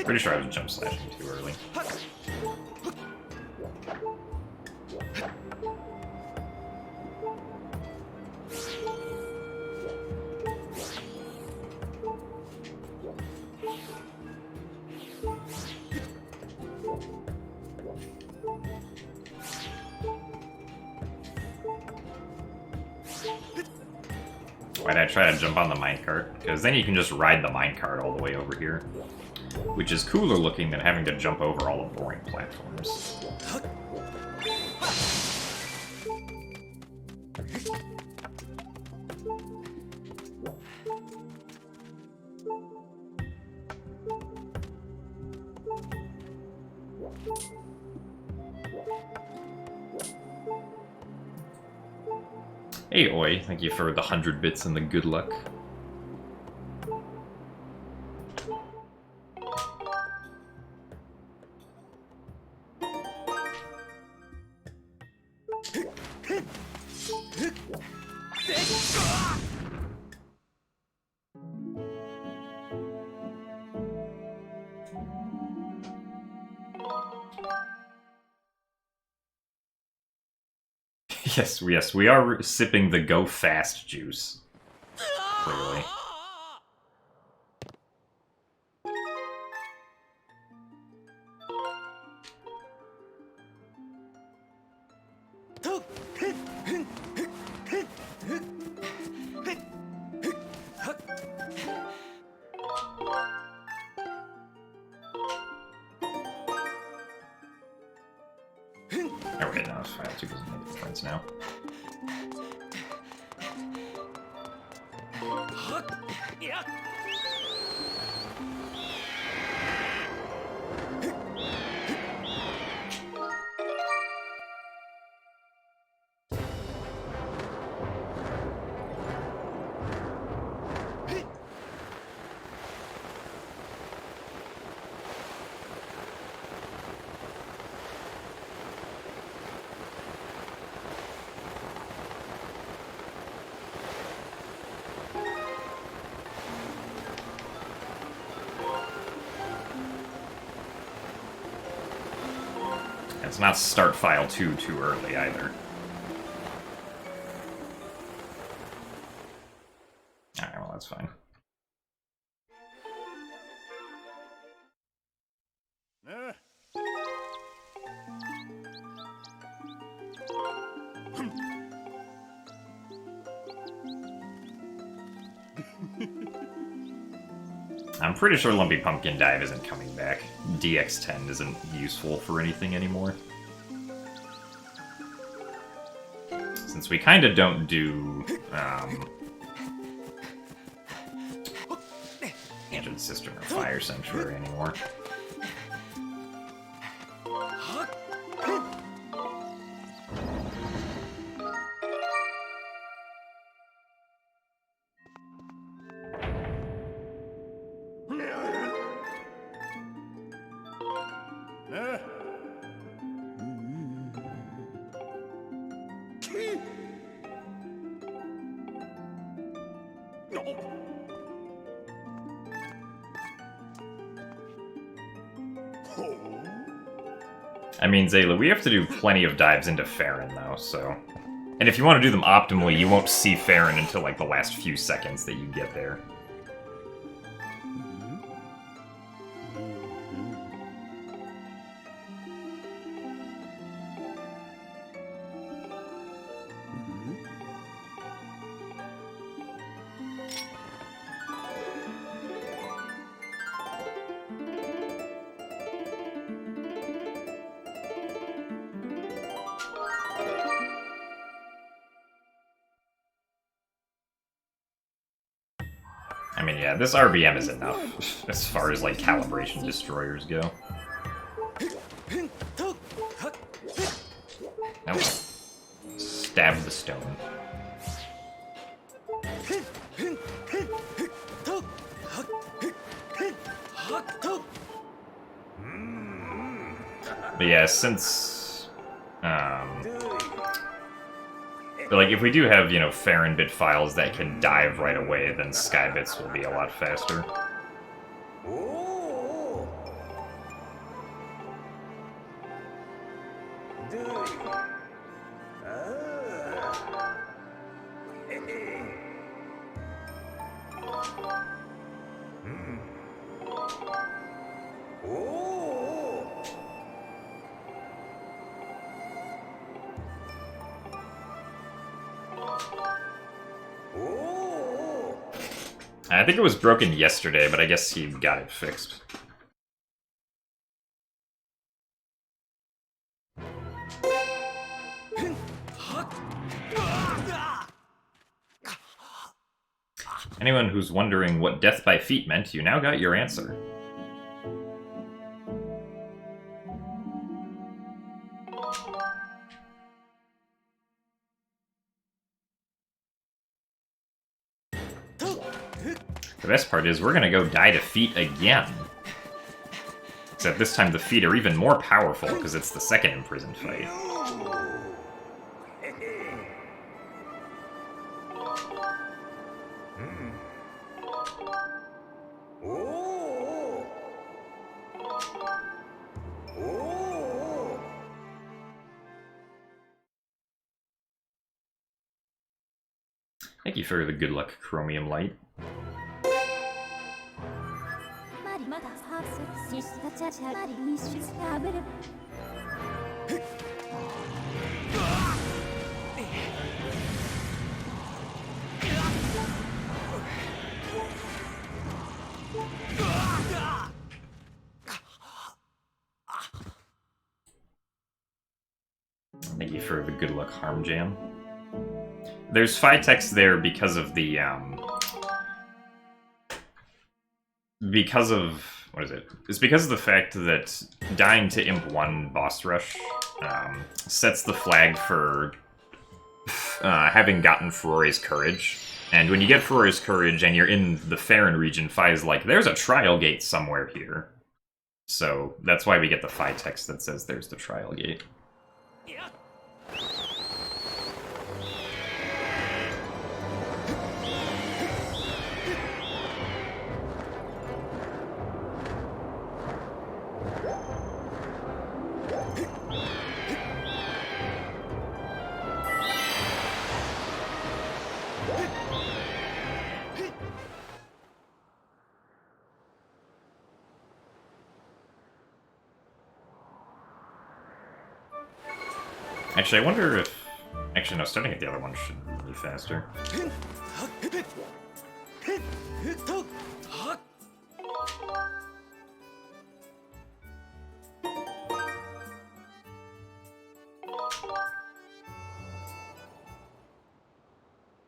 Pretty sure I was jump slashing too early. Why'd I try to jump on the minecart? Because then you can just ride the minecart all the way over here. Which is cooler looking than having to jump over all the boring platforms. Hey Oi, thank you for the 100 bits and the good luck. Yes, we are sipping the Go Fast juice. Clearly. File 2 doesn't make a difference now. Let's not start File 2 too early either. Alright, well that's fine. I'm pretty sure Lumpy Pumpkin Dive isn't coming back. DX10 isn't useful for anything anymore. Since we kind of don't do Ancient Cistern or Fire Sanctuary anymore. I mean, Zayla, we have to do plenty of dives into Farron, though, so... And if you want to do them optimally, you won't see Farron until, like, the last few seconds that you get there. I mean, yeah, this RBM is enough, as far as, like, calibration destroyers go. Nope. Stab the stone. But yeah, since... But, like, if we do have, you know, Farron bit files that can dive right away, then Skybits will be a lot faster. I think it was broken yesterday, but I guess he got it fixed. Anyone who's wondering what death by feet meant, you now got your answer. The best part is we're gonna go die to feet again. Except this time the feet are even more powerful because it's the second imprisoned fight. Thank you for the good luck, Chromium Light. Thank you for the good luck harm jam. There's phi text there because of the, what is it? It's because of the fact that dying to Imp 1 boss rush sets the flag for having gotten Ferore's Courage. And when you get Ferore's Courage and you're in the Farron region, Phi is like, there's a trial gate somewhere here. So that's why we get the Phi text that says there's the trial gate. Actually, I wonder if... Actually, no, starting at the other one should be faster.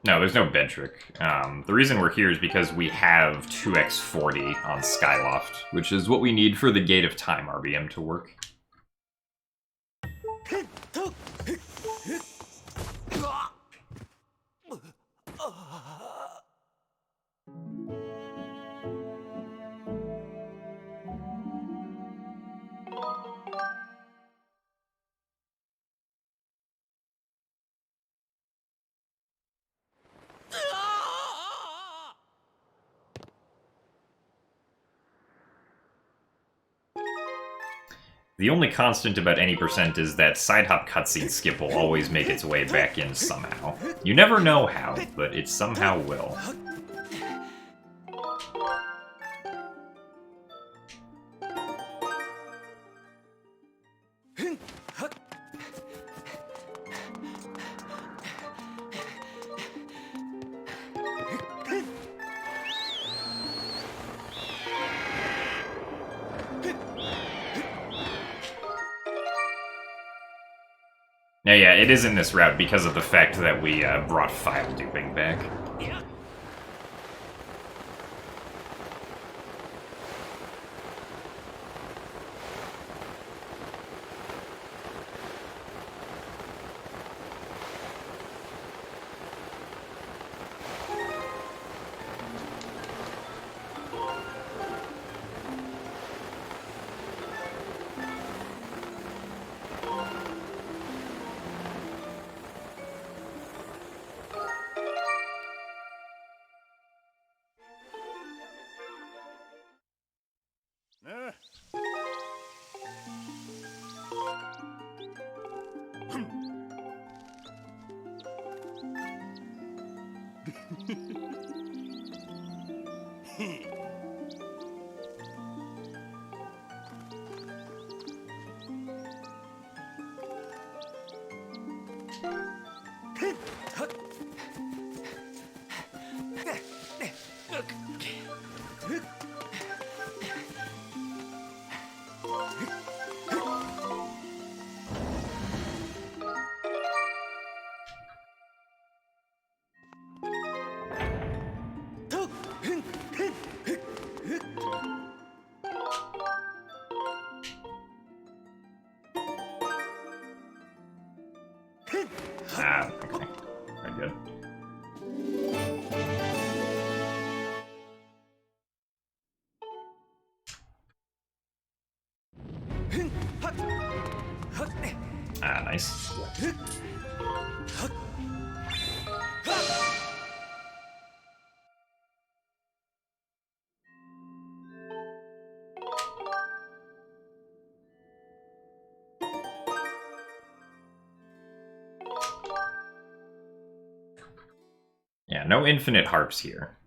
No, there's no bed trick. The reason we're here is because we have 2x40 on Skyloft, which is what we need for the Gate of Time RBM to work. The only constant about any percent is that side hop cutscene skip will always make its way back in somehow. You never know how, but it somehow will. Yeah, it is in this route because of the fact that we brought File Duping back. Ah, okay. Very good. Ah, nice. Yeah, no infinite harps here.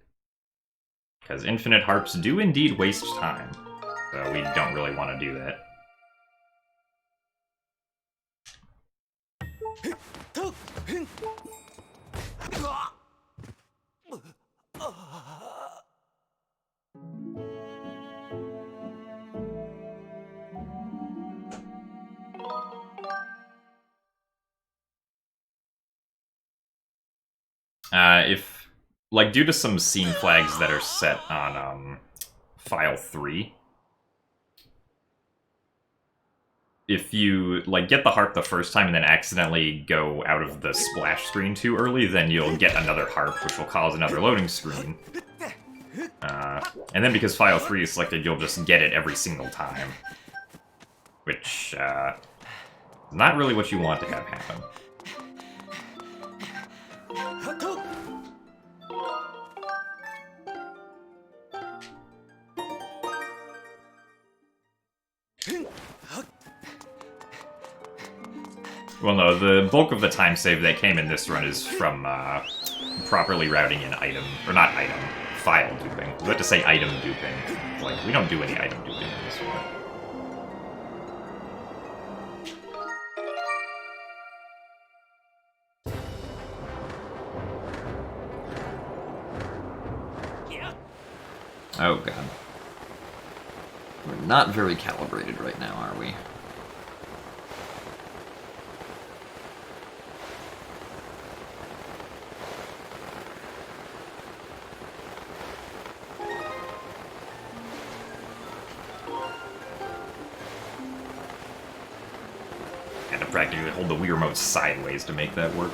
Because infinite harps do indeed waste time. So we don't really want to do that. If, like, due to some scene flags that are set on File 3, if you, like, get the harp the first time and then accidentally go out of the splash screen too early, then you'll get another harp, which will cause another loading screen. And then because File 3 is selected, you'll just get it every single time. Which, is not really what you want to have happen. Well, no, the bulk of the time save that came in this run is from properly routing in item, or not item, file duping. I was about to say item duping. Like, we don't do any item duping in this one. Oh, God. We're not very calibrated right now, are we? Had to practically hold the Wii Remote sideways to make that work.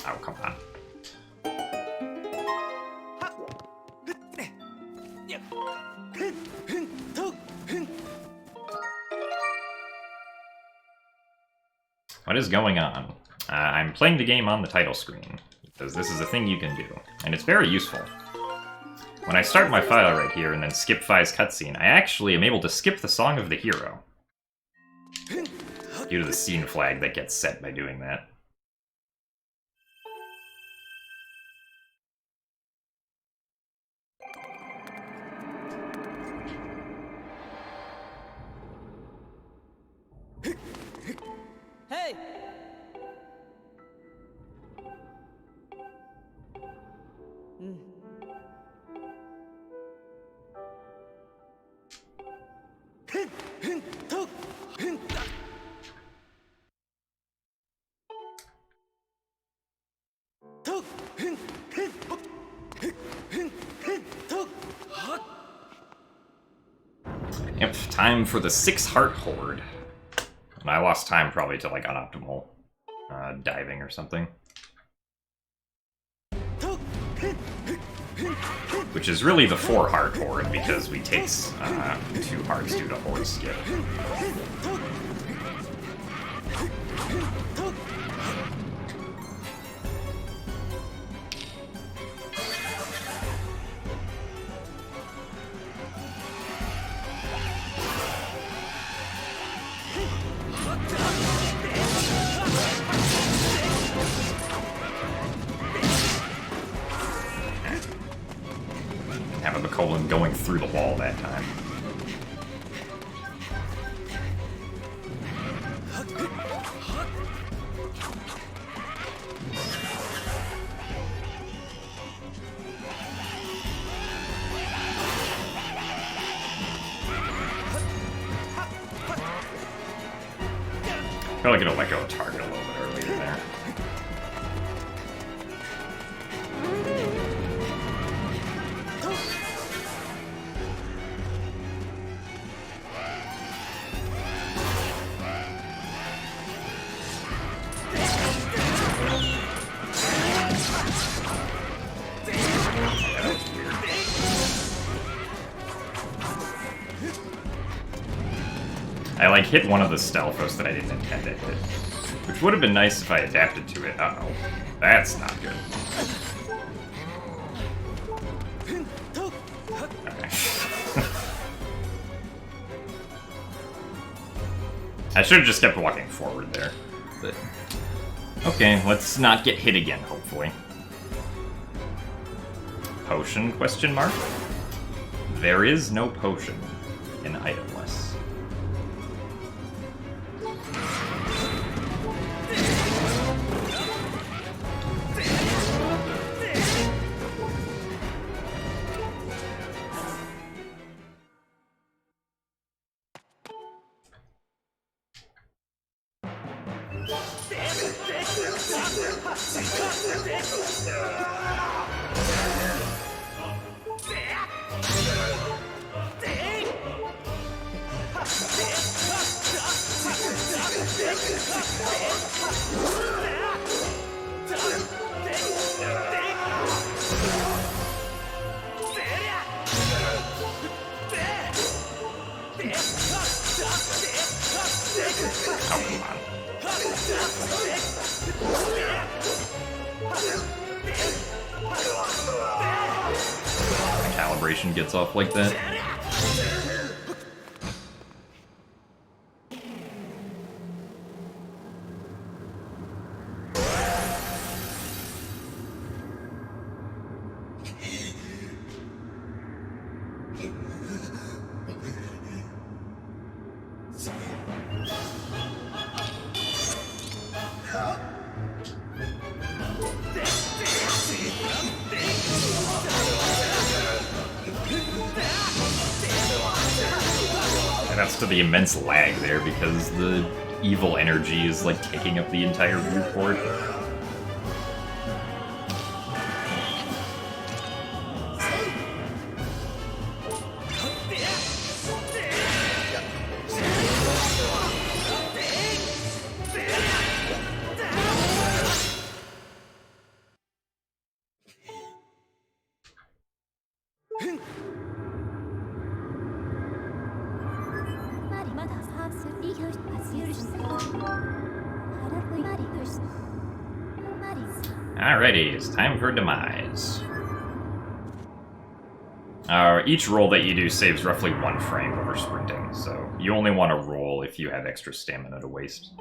Oh, come on. What is going on? I'm playing the game on the title screen, because this is a thing you can do, and it's very useful. When I start my file right here and then skip Fi's cutscene, I actually am able to skip the Song of the Hero, due to the scene flag that gets set by doing that. Hey! Yep, time for the 6-heart horde. And I lost time probably to, like, unoptimal diving or something. Which is really the 4-heart horde, because we take 2 hearts due to horde skip. Have a colon going through the wall that time. I feel like it'll let go of target a little bit earlier there. I, like, hit one of the Stelphos that I didn't intend to hit. Which would have been nice if I adapted to it. Uh-oh. That's not good. Okay. I should have just kept walking forward there. But okay, let's not get hit again, hopefully. Potion, question mark? There is no potion in itemless. The calibration gets off like that. And that's to the immense lag there because the evil energy is like taking up the entire viewport. Alrighty, it's time for demise. Each roll that you do saves roughly 1 frame over sprinting, so you only want to roll if you have extra stamina to waste.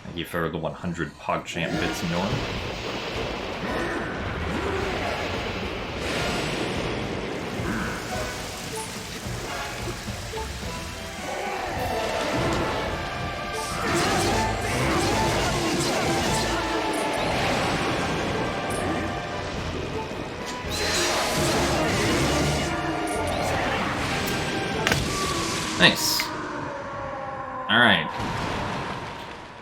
Thank you for the 100 PogChamp bits, Norm. Nice. Alright.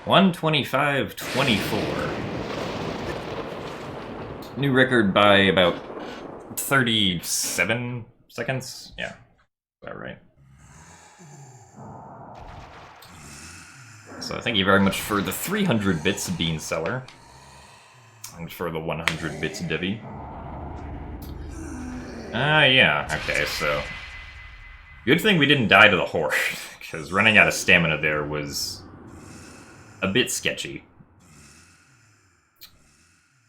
125.24. New record by about 37 seconds? Yeah, about right. So thank you very much for the 300 bits, Bean Seller. And for the 100 bits, Divi. Yeah, okay, so... Good thing we didn't die to the horde, because running out of stamina there was a bit sketchy.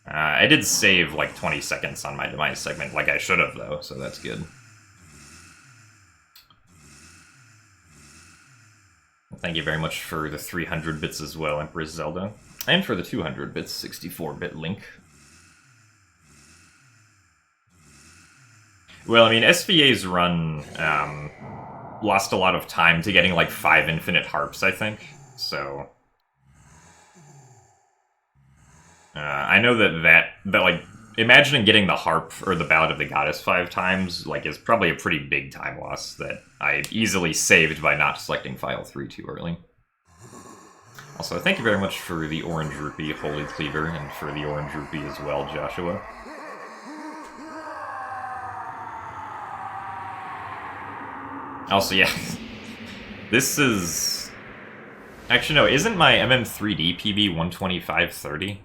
I did save like 20 seconds on my demise segment, like I should have though, so that's good. Thank you very much for the 300 bits as well, Empress Zelda. And for the 200 bits, 64-bit Link. Well, I mean, SVA's run lost a lot of time to getting like 5 infinite harps, I think. So I know that like imagining getting the harp or the Ballad of the Goddess 5 times like is probably a pretty big time loss that I easily saved by not selecting File 3 too early. Also, thank you very much for the Orange Rupee, Holy Cleaver, and for the Orange Rupee as well, Joshua. Also, yeah, this is... Actually, no, isn't my MM3D PB 125.30?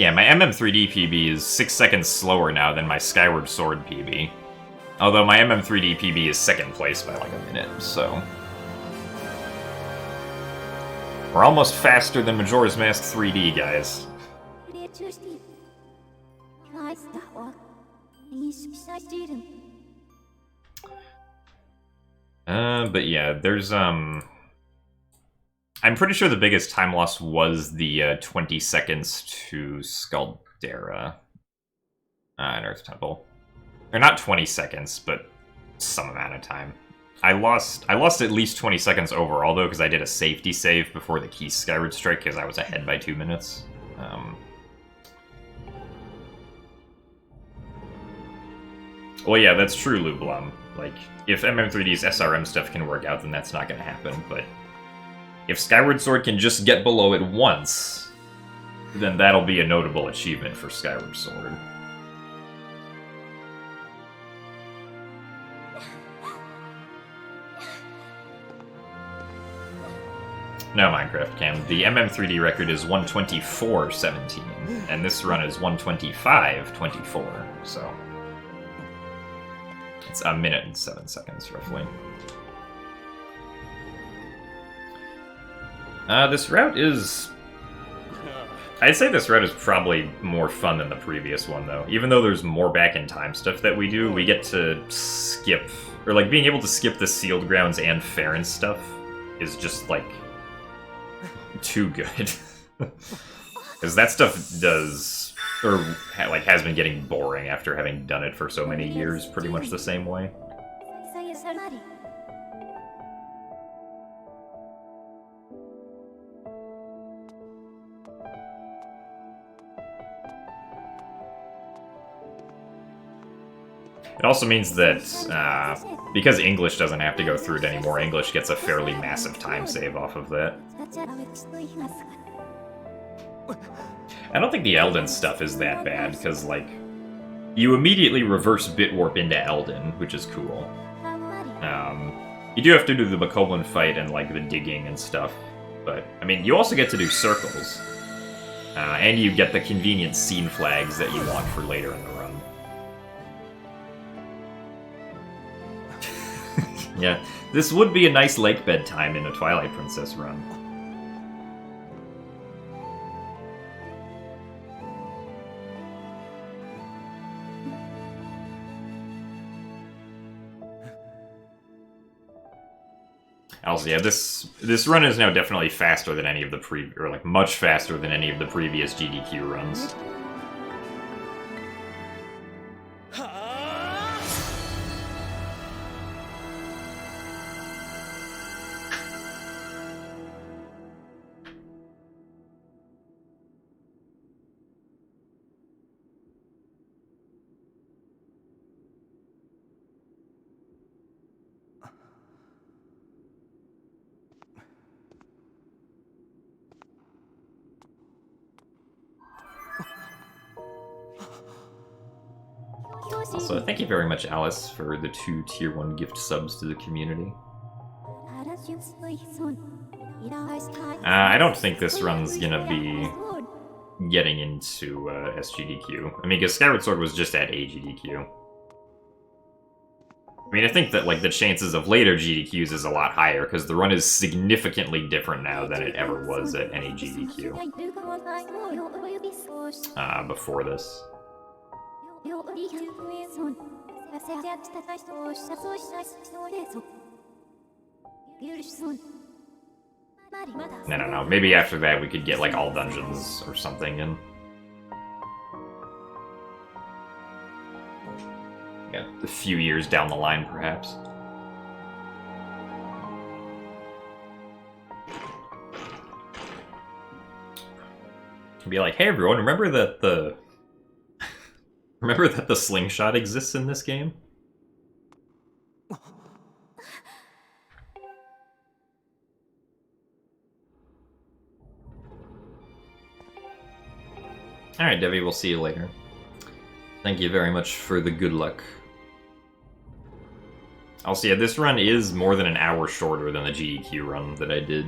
Yeah, my MM3D PB is 6 seconds slower now than my Skyward Sword PB. Although my MM3D PB is second place by like a minute, so... We're almost faster than Majora's Mask 3D, guys. But yeah, there's, I'm pretty sure the biggest time loss was the 20 seconds to Scaldera. In Earth Temple. Or not 20 seconds, but some amount of time. I lost at least 20 seconds overall, though, because I did a safety save before the key Skyward Strike, because I was ahead by 2 minutes. Well, yeah, that's true, Lublum. Like, if MM3D's SRM stuff can work out, then that's not going to happen, but... If Skyward Sword can just get below it once, then that'll be a notable achievement for Skyward Sword. No, Minecraft Cam. The MM3D record is 124.17, and this run is 125.24, so... It's a minute and 7 seconds, roughly. This route is... I'd say this route is probably more fun than the previous one, though. Even though there's more back-in-time stuff that we do, we get to skip... Or, like, being able to skip the Sealed Grounds and Farron stuff is just, like... too good. Because that stuff does... Or, like, has been getting boring after having done it for so many years, pretty much the same way. It also means that, because English doesn't have to go through it anymore, English gets a fairly massive time save off of that. I don't think the Elden stuff is that bad, because, like, you immediately reverse BitWarp into Elden, which is cool. You do have to do the Bokoblin fight and, like, the digging and stuff, but, I mean, you also get to do circles. And you get the convenient scene flags that you want for later in the run. Yeah, this would be a nice lake bedtime in a Twilight Princess run. Also, yeah, this run is now definitely faster than any of the much faster than any of the previous GDQ runs. Also, thank you very much, Alice, for the 2 Tier 1 gift subs to the community. I don't think this run's gonna be getting into SGDQ. I mean, because Skyward Sword was just at AGDQ. I mean, I think that, like, the chances of later GDQs is a lot higher, because the run is significantly different now than it ever was at any GDQ. Before this. I don't know, maybe after that we could get, like, all dungeons or something in. Yeah, a few years down the line, perhaps. Be like, hey everyone, remember that the... Remember that the slingshot exists in this game? Alright, Debbie, we'll see you later. Thank you very much for the good luck. Also, yeah, this run is more than an hour shorter than the GDQ run that I did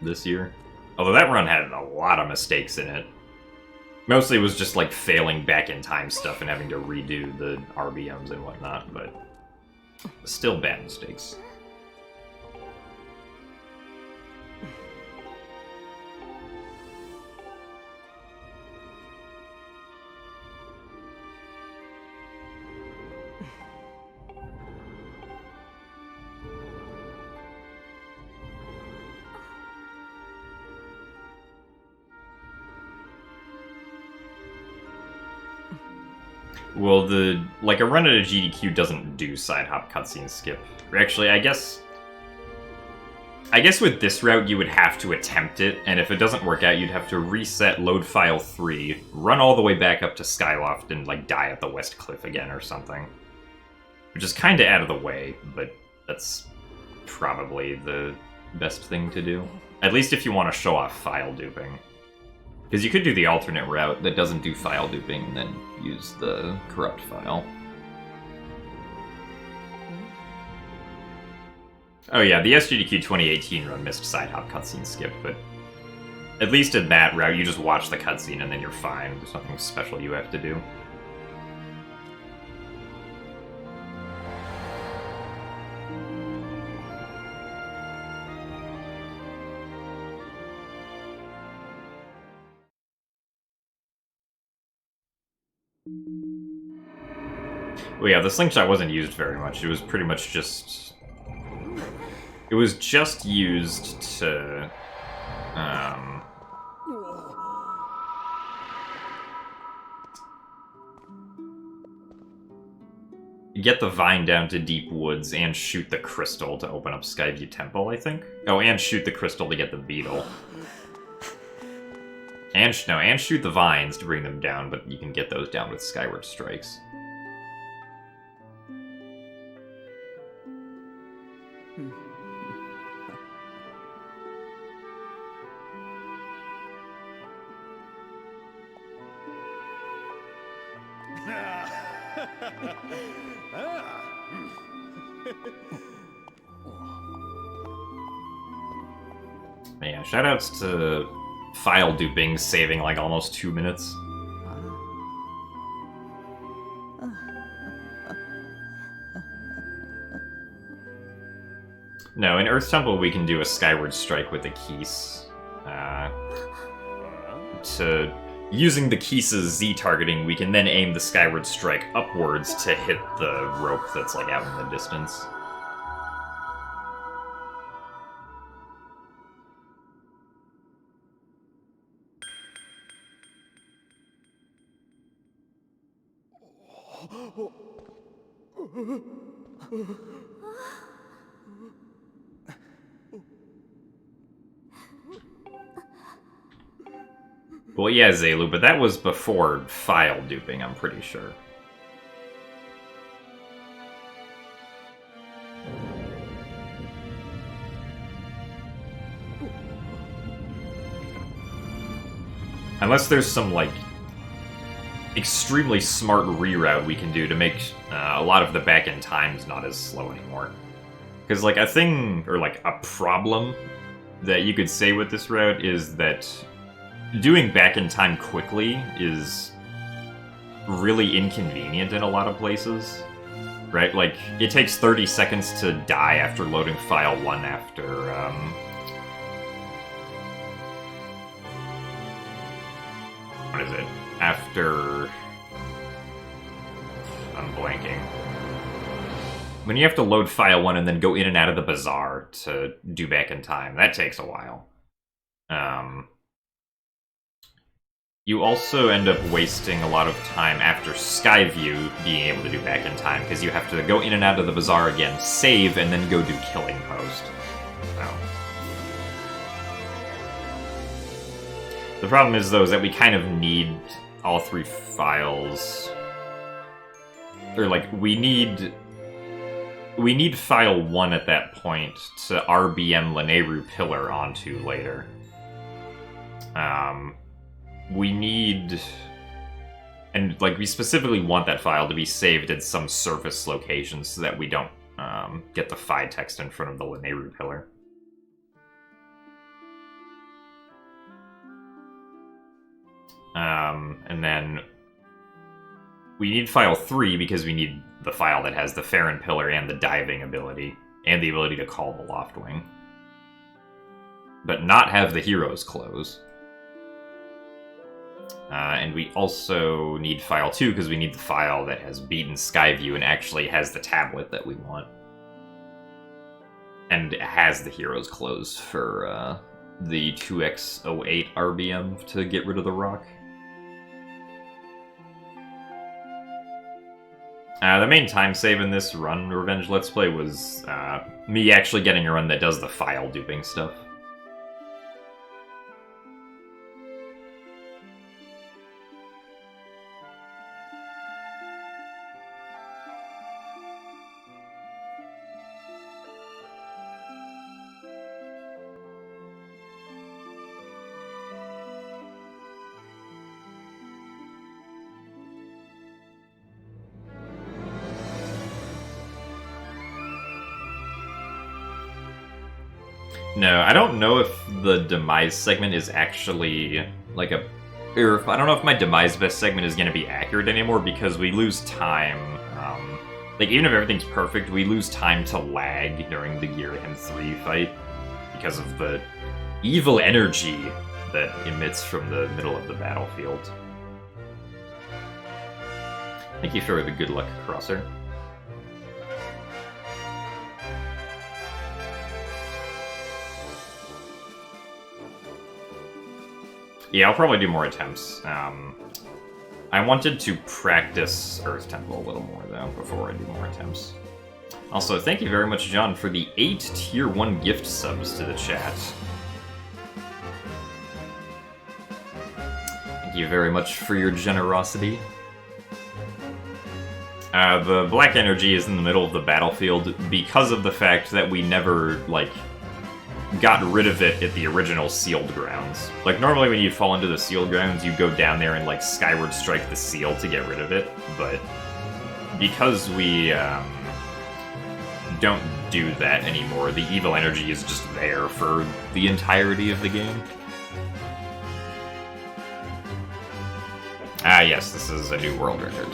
this year. Although that run had a lot of mistakes in it. Mostly it was just like failing back in time stuff and having to redo the RBMs and whatnot, but still bad mistakes. Well, a run at a GDQ doesn't do side hop cutscene skip. Or actually, I guess with this route you would have to attempt it, and if it doesn't work out, you'd have to reset load file 3, run all the way back up to Skyloft, and like die at the West Cliff again or something. Which is kind of out of the way, but that's probably the best thing to do. At least if you want to show off file duping. Because you could do the alternate route that doesn't do file duping and then use the corrupt file. Oh yeah, the SGDQ 2018 run missed side hop cutscene skip, but at least in that route you just watch the cutscene and then you're fine. There's nothing special you have to do. Well, yeah, the slingshot wasn't used very much. It was pretty much just... It was just used to... get the vine down to deep woods and shoot the crystal to open up Skyview Temple, I think? Oh, and shoot the crystal to get the beetle. And shoot the vines to bring them down, but you can get those down with Skyward Strikes. Yeah, shoutouts to File Duping saving like almost 2 minutes. No, in Earth Temple we can do a Skyward Strike with the Keese. Using the Keese's Z targeting, we can then aim the Skyward Strike upwards to hit the rope that's like out in the distance. Well, yeah, Zelu, but that was before File Duping, I'm pretty sure. Unless there's some, like, extremely smart reroute we can do to make a lot of the back-end times not as slow anymore. Because, like, a thing, or, like, a problem that you could say with this route is that doing back-in-time quickly is really inconvenient in a lot of places, right? Like, it takes 30 seconds to die after loading file 1 after, what is it? After... I'm blanking. When you have to load file 1 and then go in and out of the bazaar to do back-in-time, that takes a while. You also end up wasting a lot of time after Skyview being able to do back in time, because you have to go in and out of the bazaar again, save, and then go do Killing Post. So. The problem is, though, is that we kind of need all 3 files. Or, like, we need file 1 at that point to RBM Lanayru Pillar onto later. We need... And, like, we specifically want that file to be saved at some surface location so that we don't get the FI text in front of the Lanayru pillar. And then we need file 3 because we need the file that has the Farron Pillar and the diving ability, and the ability to call the Loftwing. But not have the hero's clothes. And we also need file 2 because we need the file that has beaten Skyview and actually has the tablet that we want. And it has the hero's clothes for the 2x08 RBM to get rid of the rock. The main time save in this run, Revenge Let's Play, was me actually getting a run that does the file duping stuff. No, I don't know if the Demise segment is actually, like, I don't know if my Demise Best segment is going to be accurate anymore, because we lose time. Like, even if everything's perfect, we lose time to lag during the Girahim 3 fight, because of the evil energy that emits from the middle of the battlefield. Thank you for the good luck, Crosser. Yeah, I'll probably do more attempts. I wanted to practice Earth Temple a little more, though, before I do more attempts. Also, thank you very much, John, for the 8 Tier 1 gift subs to the chat. Thank you very much for your generosity. The black energy is in the middle of the battlefield because of the fact that we never, like, got rid of it at the original sealed grounds. Like, normally when you fall into the sealed grounds, you go down there and, like, Skyward strike the seal to get rid of it, but because we don't do that anymore, the evil energy is just there for the entirety of the game. Ah, yes, this is a new world record.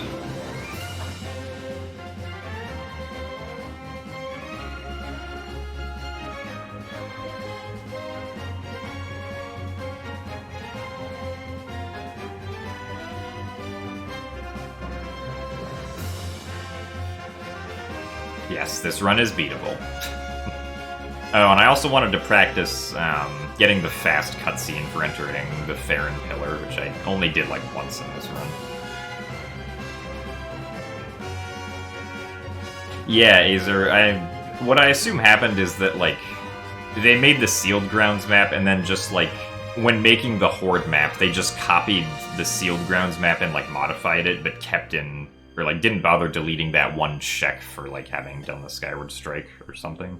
Yes, this run is beatable. Oh, and I also wanted to practice getting the fast cutscene for entering the Farron Pillar, which I only did like once in this run. Yeah, Azer, what I assume happened is that, like, they made the sealed grounds map, and then just, like, when making the Horde map, they just copied the sealed grounds map and, like, modified it, but kept in... or, like, didn't bother deleting that one check for, like, having done the Skyward Strike or something.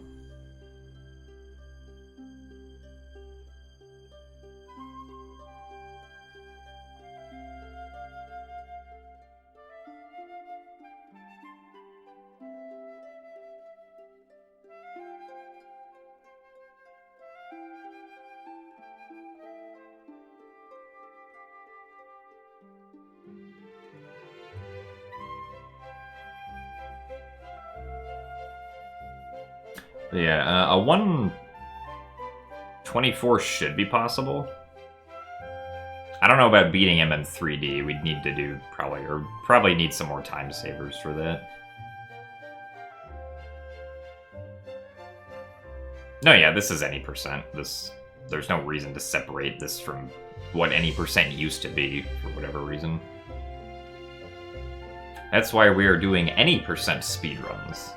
Yeah, a 124 should be possible. I don't know about beating him in 3D. We'd need to do probably need some more time savers for that. No, yeah, this is any percent. There's no reason to separate this from what any percent used to be for whatever reason. That's why we are doing any percent speedruns.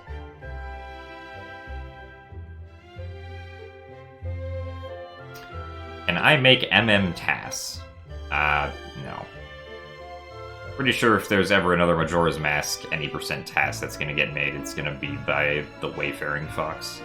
Can I make TAS? No. Pretty sure if there's ever another Majora's Mask any percent TAS that's gonna get made, it's gonna be by the Wayfaring Fox.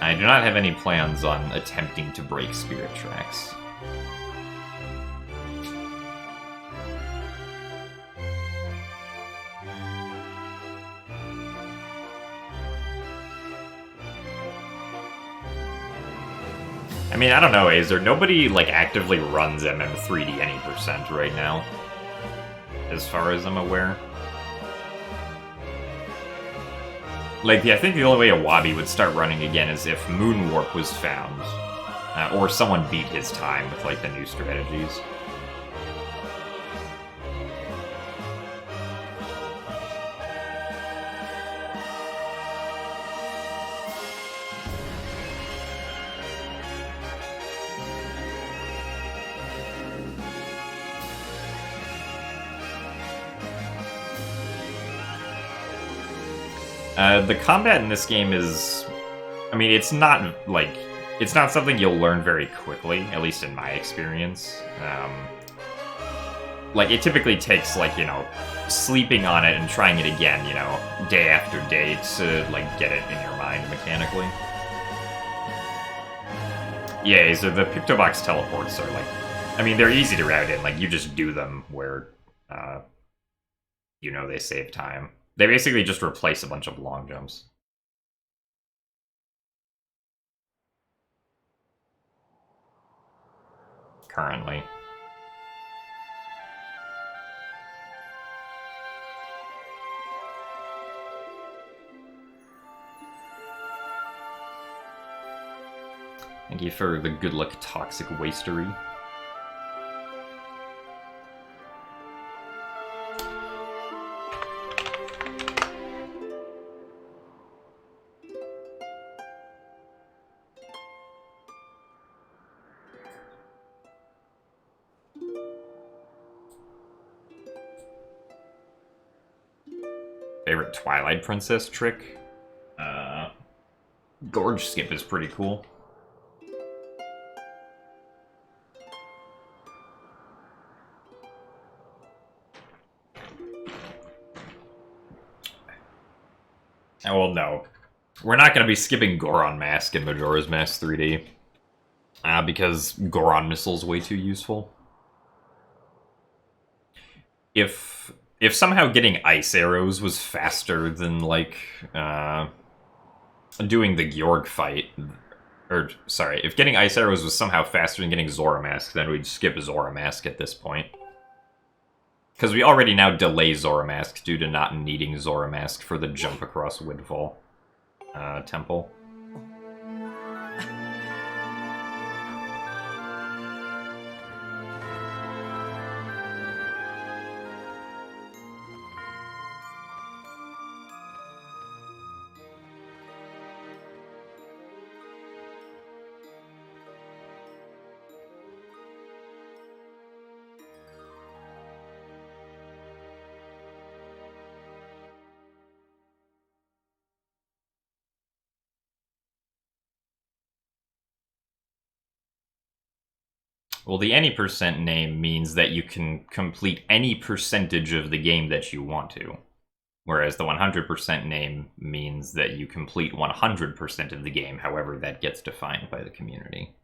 I do not have any plans on attempting to break Spirit Tracks. I mean, I don't know, is there nobody, like, actively runs MM3D any percent right now? As far as I'm aware. Like, I think the only way a Wabi would start running again is if Moon Warp was found. Or someone beat his time with, like, the new strategies. The combat in this game is... I mean, it's not, like... It's not something you'll learn very quickly, at least in my experience. Like, it typically takes, like, you know, sleeping on it and trying it again, you know, day after day to, like, get it in your mind mechanically. Yeah, so the Pictobox teleports are, like... I mean, they're easy to route in, like, you just do them where, you know, they save time. They basically just replace a bunch of long jumps. Currently. Thank you for the good luck toxic wastery. Favorite Twilight Princess trick? Gorge skip is pretty cool. Oh, well, no. We're not going to be skipping Goron Mask in Majora's Mask 3D. Because Goron Missile's way too useful. If somehow getting ice arrows was faster than, like, doing the Georg fight, or, sorry, if getting ice arrows was somehow faster than getting Zora Mask, then we'd skip Zora Mask at this point. Because we already now delay Zora Mask due to not needing Zora Mask for the jump across Woodfall Temple. Well, the any percent name means that you can complete any percentage of the game that you want to. Whereas the 100% name means that you complete 100% of the game, however that gets defined by the community.